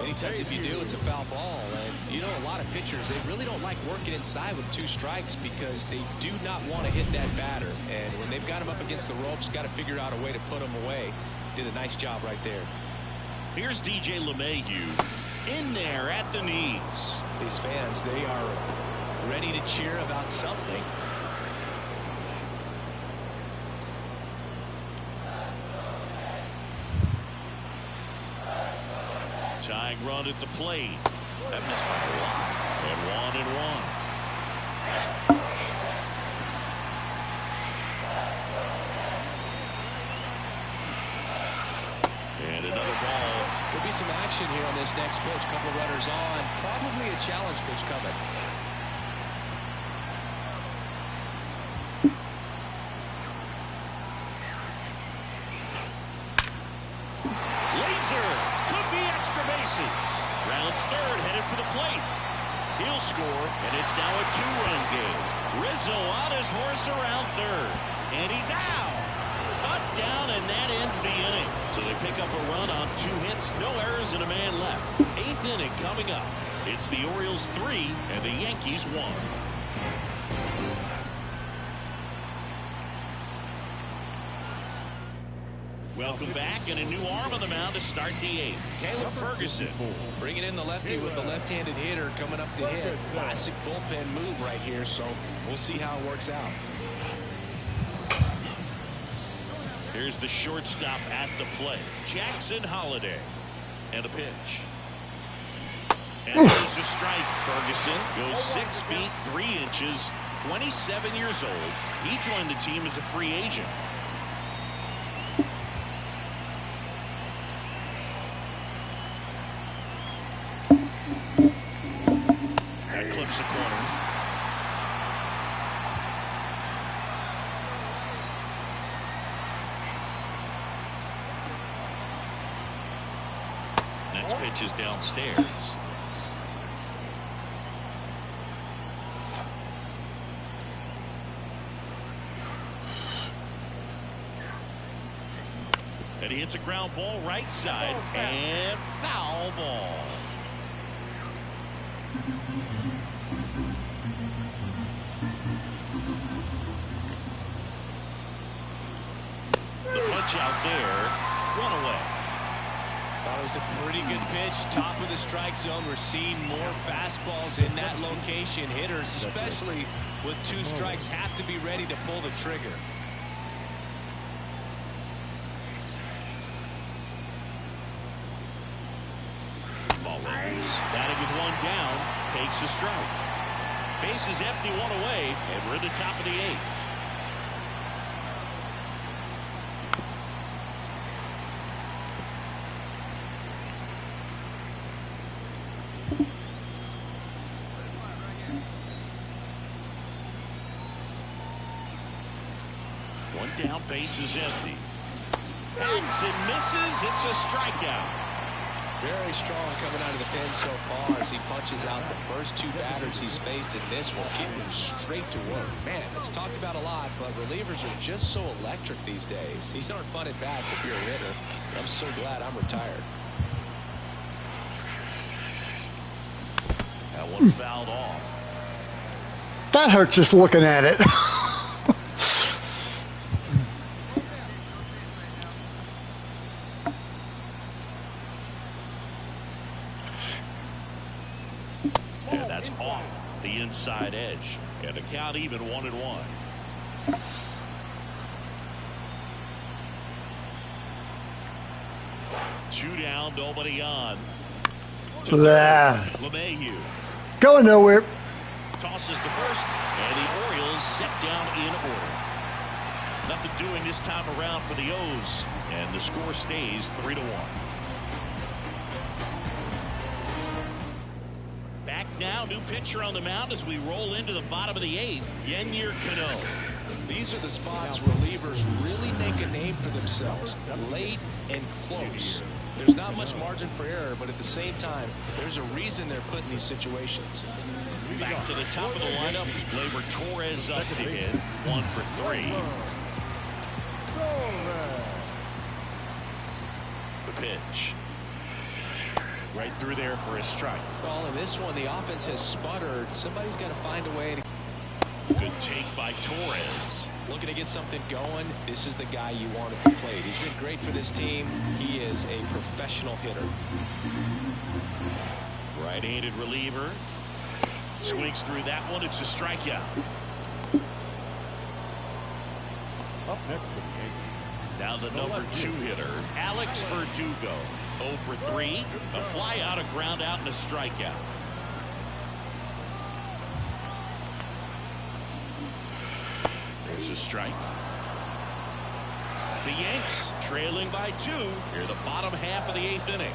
Many times if you do, it's a foul ball. And you know, a lot of pitchers, they really don't like working inside with 2 strikes because they do not want to hit that batter. And when they've got him up against the ropes, got to figure out a way to put him away. Did a nice job right there. Here's DJ LeMahieu. in there at the knees. These fans, they are ready to cheer about something. Tying run at the plate. That missed by a lot. And 1-1. And another ball. Could be some action here on this next pitch. Couple of runners on. Probably a challenge pitch coming. Laser. Could be extra bases. Rounds third, headed for the plate. He'll score, and it's now a 2-run game. Rizzo on his horse around third. And he's out. Up, down, and that ends the inning. So they pick up a run on 2 hits, no errors, and a man left. 8th inning coming up. It's the Orioles 3 and the Yankees 1. Welcome back, and a new arm on the mound to start the 8th. Caleb Ferguson. Bringing in the lefty with the left-handed hitter coming up to hit. Classic bullpen move right here, so we'll see how it works out. Here's the shortstop at the plate, Jackson Holliday. And a pitch. And there's a strike. Ferguson goes 6 feet 3 inches, 27 years old. He joined the team as a free agent. That clips the corner. Next pitch is downstairs. And he hits a ground ball right side and foul ball. The punch out there, 1 away. Thought it was a pretty good pitch. Top of the strike zone. We're seeing more fastballs in that location. Hitters, especially with 2 strikes, have to be ready to pull the trigger. Ball lands. Batting with 1 down, takes a strike. Base is empty, 1 away, and we're at the top of the 8th. One down, base is empty. Hacks and misses. It's a strikeout. Very strong coming out of the pen so far as he punches out the first 2 batters he's faced in this one, keeping him straight to work. Man, it's talked about a lot, but relievers are just so electric these days. These aren't fun at bats if you're a hitter. I'm so glad I'm retired. That one fouled off. That hurt just looking at it. And that's off the inside edge. And the count even 1-1. Two down, nobody on. LeMahieu Going nowhere. tosses the first, and the Orioles set down in order. Nothing doing this time around for the O's, and the score stays 3-1. Back now, new pitcher on the mound as we roll into the bottom of the 8th, Yennier Cano. These are the spots relievers really make a name for themselves, late and close. There's not much margin for error, but at the same time, there's a reason they're put in these situations. Back to the top of the lineup, Gleyber Torres up to hit, 1 for 3. The pitch. Right through there for a strike. Well, in this one, the offense has sputtered. Somebody's got to find a way to... Good take by Torres. Looking to get something going. This is the guy you want at the plate. He's been great for this team. He is a professional hitter. Right-handed reliever. Swings through that one. It's a strikeout. Up next for the Yankees. Now the number 2 hitter, Alex Verdugo. 0 for 3. A fly out, a ground out, and a strikeout. There's a strike. The Yanks trailing by 2 here the bottom half of the 8th inning.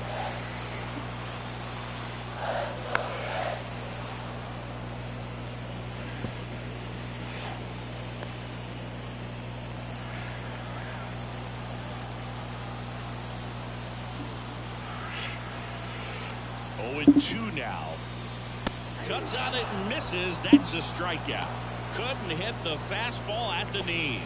Oh, and 2 now. Cuts on it and misses. That's a strikeout. Couldn't hit the fastball at the knees.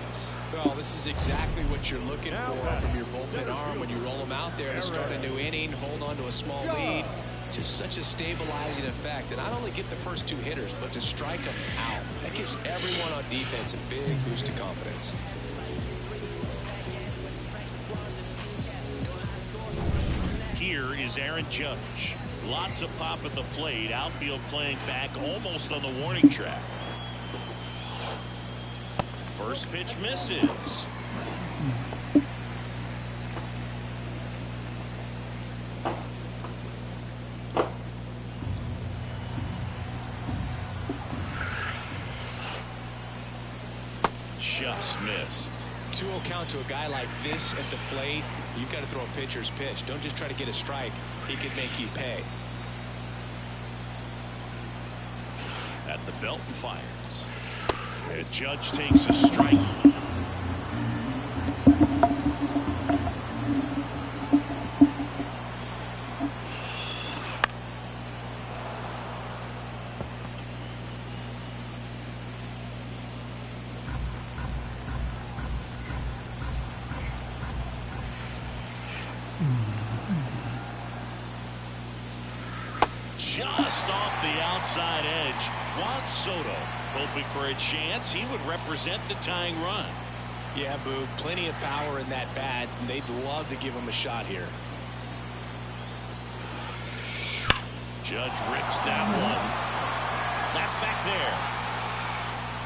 Well, this is exactly what you're looking for from your bullpen arm when you roll them out there to start a new inning, hold on to a small lead. Just such a stabilizing effect. And not only get the first 2 hitters, but to strike them out. That gives everyone on defense a big boost of confidence. Here is Aaron Judge. Lots of pop at the plate. Outfield playing back almost on the warning track. First pitch misses. Just missed. 2-0 count to a guy like this at the plate. You've got to throw a pitcher's pitch. Don't just try to get a strike. He could make you pay. At the belt and fires. And Judge takes a strike. Just off the outside edge. Juan Soto hoping for a chance. He would represent the tying run. Yeah, Boog, plenty of power in that bat, and they'd love to give him a shot here. Judge rips that one. That's back there.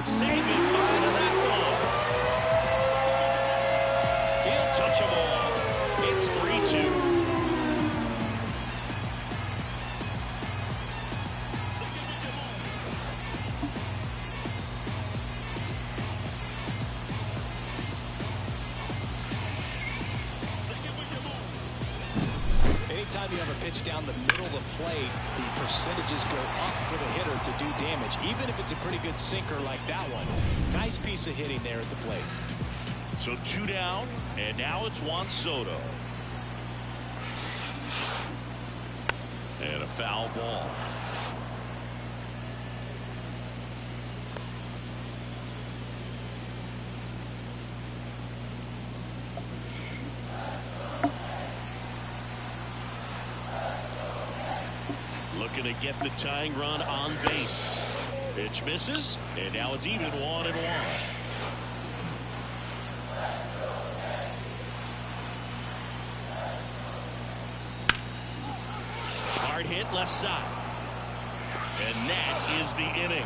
Saving by to that one. He'll touch them all. It's 3-2. Anytime you have a pitch down the middle of the plate, the percentages go up for the hitter to do damage, even if it's a pretty good sinker like that one. Nice piece of hitting there at the plate. So 2 down, and now it's Juan Soto. And a foul ball. Looking to get the tying run on base. Pitch misses, and now it's even 1-1. Hard hit left side. And that is the inning.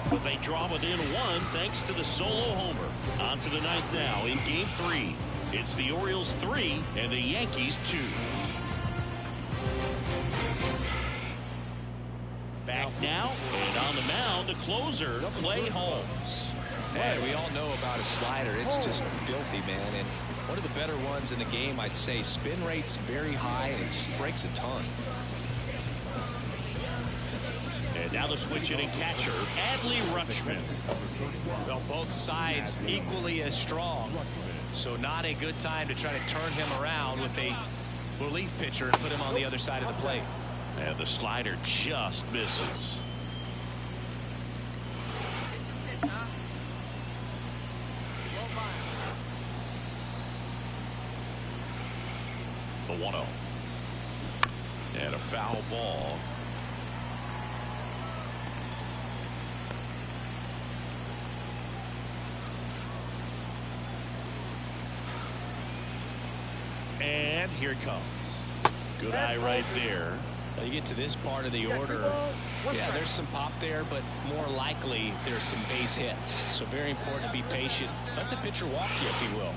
But they draw within 1 thanks to the solo homer. On to the 9th now in Game 3. It's the Orioles 3 and the Yankees 2. Back now, and on the mound, the closer, Clay Holmes. Hey, we all know about a slider. It's just filthy, man. And one of the better ones in the game, I'd say. Spin rate's very high, and it just breaks a ton. And now the switch hitting catcher, Adley Rutschman. Well, both sides equally as strong. So not a good time to try to turn him around with a relief pitcher and put him on the other side of the plate. And the slider just misses. The 1-0. And a foul ball. here it comes. Good eye right there. Now you get to this part of the order. Yeah, there's some pop there, but more likely there's some base hits. So very important to be patient. Let the pitcher walk you if he will.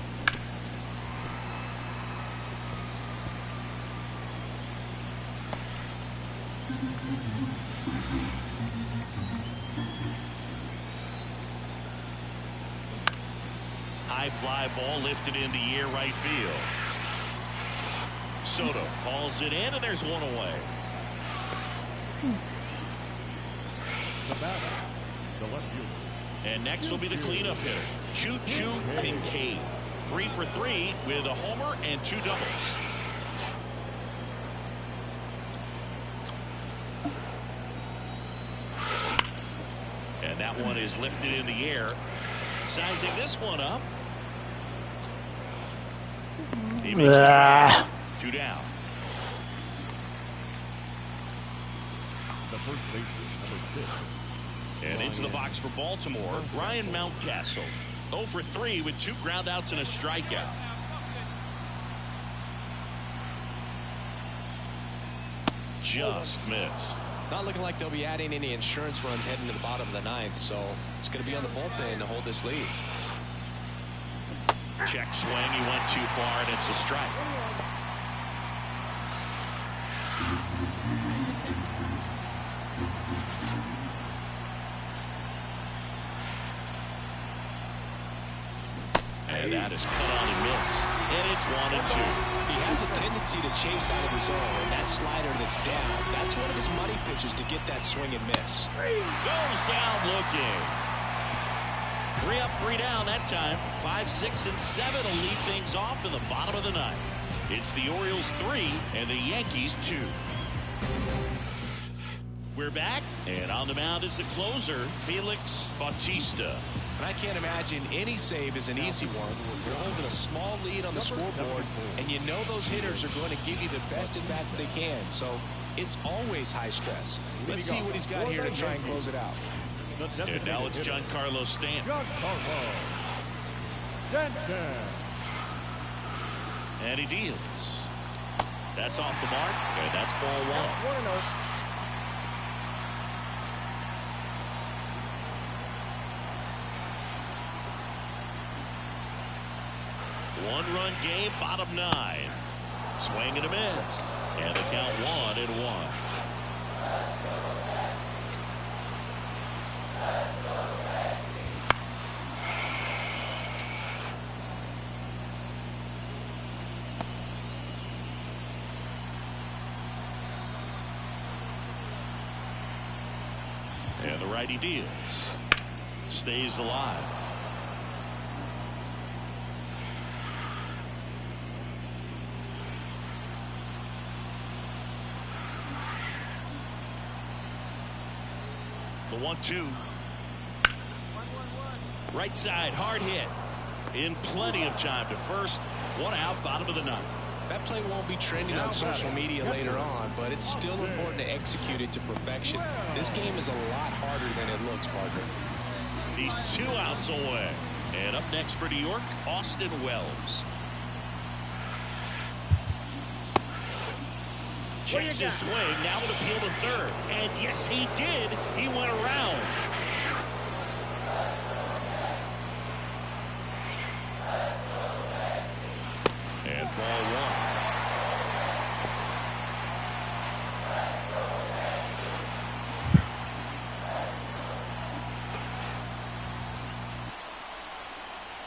High fly ball lifted in the air right field. Soto hauls it in, and there's one away. The batter, the left fielder. And next will be the cleanup hitter, Choo-Choo Kincaid. 3 for 3 with a homer and 2 doubles. And that one is lifted in the air. Sizing this one up. He makes it 2 down. The first baseman, number 6. And into the box for Baltimore, Ryan Mountcastle. 0 for 3 with 2 groundouts and a strikeout. Just missed. Not looking like they'll be adding any insurance runs heading to the bottom of the 9th, so it's going to be on the bullpen to hold this lead. Check swing, he went too far, and it's a strike. And that is cut on and missed. And it's 1 and 2. He has a tendency to chase out of the zone, and that slider that's down, that's one of his money pitches to get that swing and miss. Goes down looking. 3 up, 3 down that time. 5, 6, and 7 will lead things off in the bottom of the 9th. It's the Orioles 3 and the Yankees 2. We're back, and on the mound is the closer, Felix Bautista. And I can't imagine any save is an easy one. You're holding a small lead on the scoreboard, and you know those hitters are going to give you the best at-bats they can. So it's always high stress. Let's see what he's got here to try and close it out. And now it's Giancarlo Stanton. And he deals. That's off the mark, and that's ball 1. One-run game, bottom 9. Swing and a miss. And the count 1-1. And the righty deals. Stays alive. The 1-2. Right side, hard hit. In plenty of time to first. 1 out, bottom of the 9th. That play won't be trending on social media later on, but it's still important to execute it to perfection. This game is a lot harder than it looks, partner. He's 2 outs away. And up next for New York, Austin Wells. Checks his swing, now with appeal to third. And yes, he did. He went around. And ball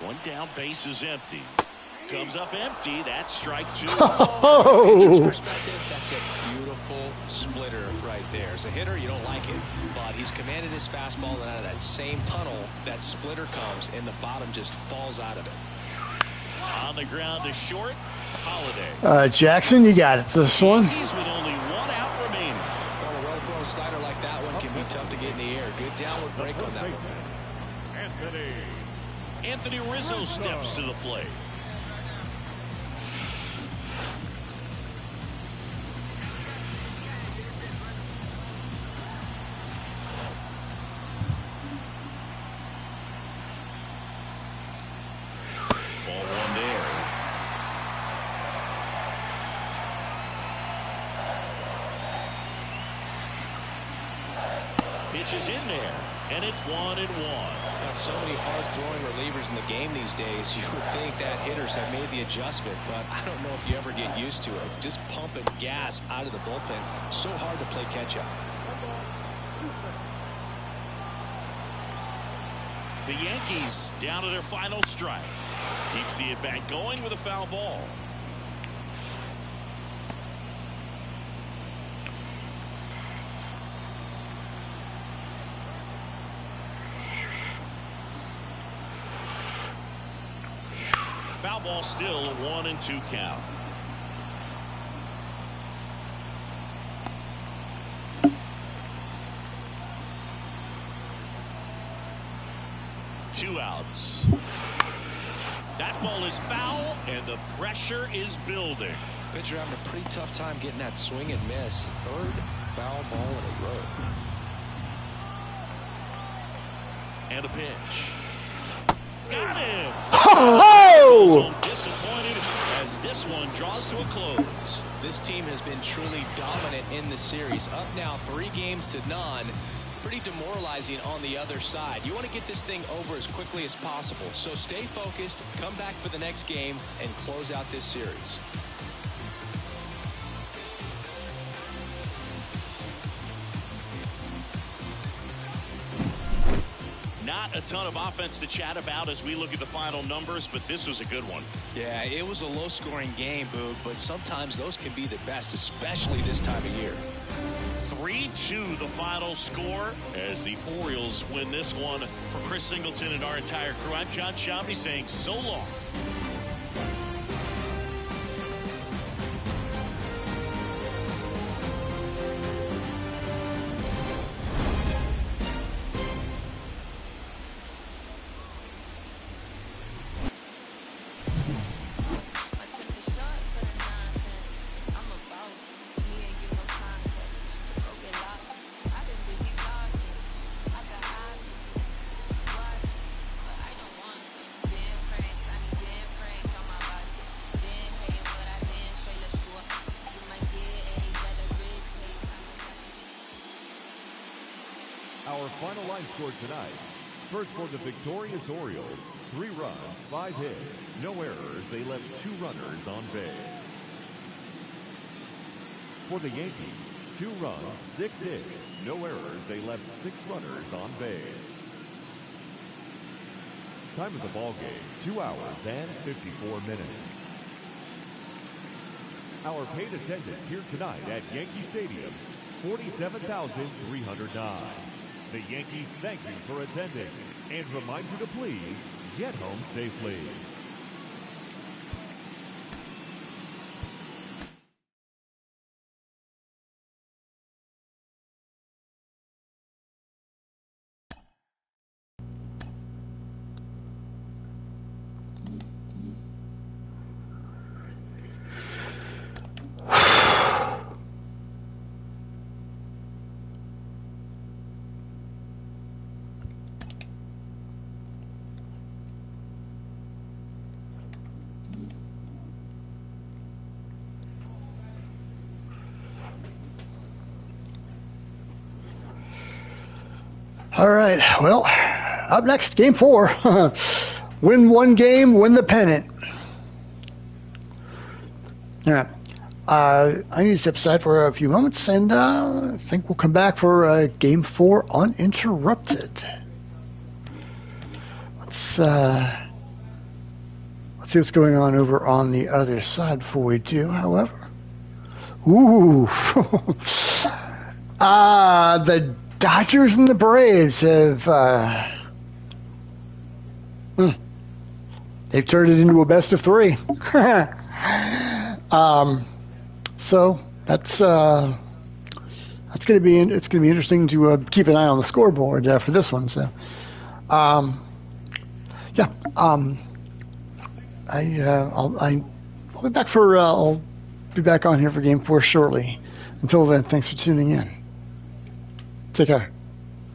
1. One down, base is empty. Comes up empty. That's strike 2. From a perspective, that's a beautiful splitter right there. As a hitter, you don't like it, but he's commanded his fastball, and out of that same tunnel, that splitter comes, and the bottom just falls out of it. On the ground to short, Holiday. Jackson, you got it. This one. Yankees with only 1 out remaining. Well, a well-thrown slider like that one can be tough to get in the air. Good downward break on that one. Anthony Rizzo steps to the plate. Ball 1 there. Pitch is in there, and it's 1-1. Got so many hard-throwing relievers in the game these days. You would think that hitters have made the adjustment, but I don't know if you ever get used to it. Just pumping gas out of the bullpen. So hard to play catch-up. The Yankees down to their final strike. Keeps the at-bat going with a foul ball. Foul ball, still a 1-2 count. Two outs. That ball is foul, and the pressure is building. Pitcher having a pretty tough time getting that swing and miss. Third foul ball in a row. And a pitch. Got him. Oh! Disappointed as this one draws to a close. This team has been truly dominant in the series. Up now 3-0. Pretty demoralizing on the other side. You want to get this thing over as quickly as possible. So stay focused, come back for the next game, and close out this series. Not a ton of offense to chat about as we look at the final numbers, but this was a good one. Yeah, it was a low-scoring game, Boog, but sometimes those can be the best, especially this time of year. 3-2 the final score as the Orioles win this one. For Chris Singleton and our entire crew, I'm John Shambi saying so long. Our final line score tonight. First for the victorious Orioles, 3 runs, 5 hits, no errors. They left 2 runners on base. For the Yankees, 2 runs, 6 hits, no errors. They left 6 runners on base. Time of the ball game, 2 hours and 54 minutes. Our paid attendance here tonight at Yankee Stadium, 47,309. The Yankees thank you for attending and remind you to please get home safely. All right, well, up next, game 4. Win one game, win the pennant. Yeah. I need to step aside for a few moments, and I think we'll come back for game 4 uninterrupted. Let's see what's going on over on the other side before we do, however. Ooh. The Dodgers and the Braves have they've turned it into a best of 3. So that's going to be interesting to keep an eye on the scoreboard for this one. So I'll be back for I'll be back on here for game 4 shortly. Until then, thanks for tuning in. Take care.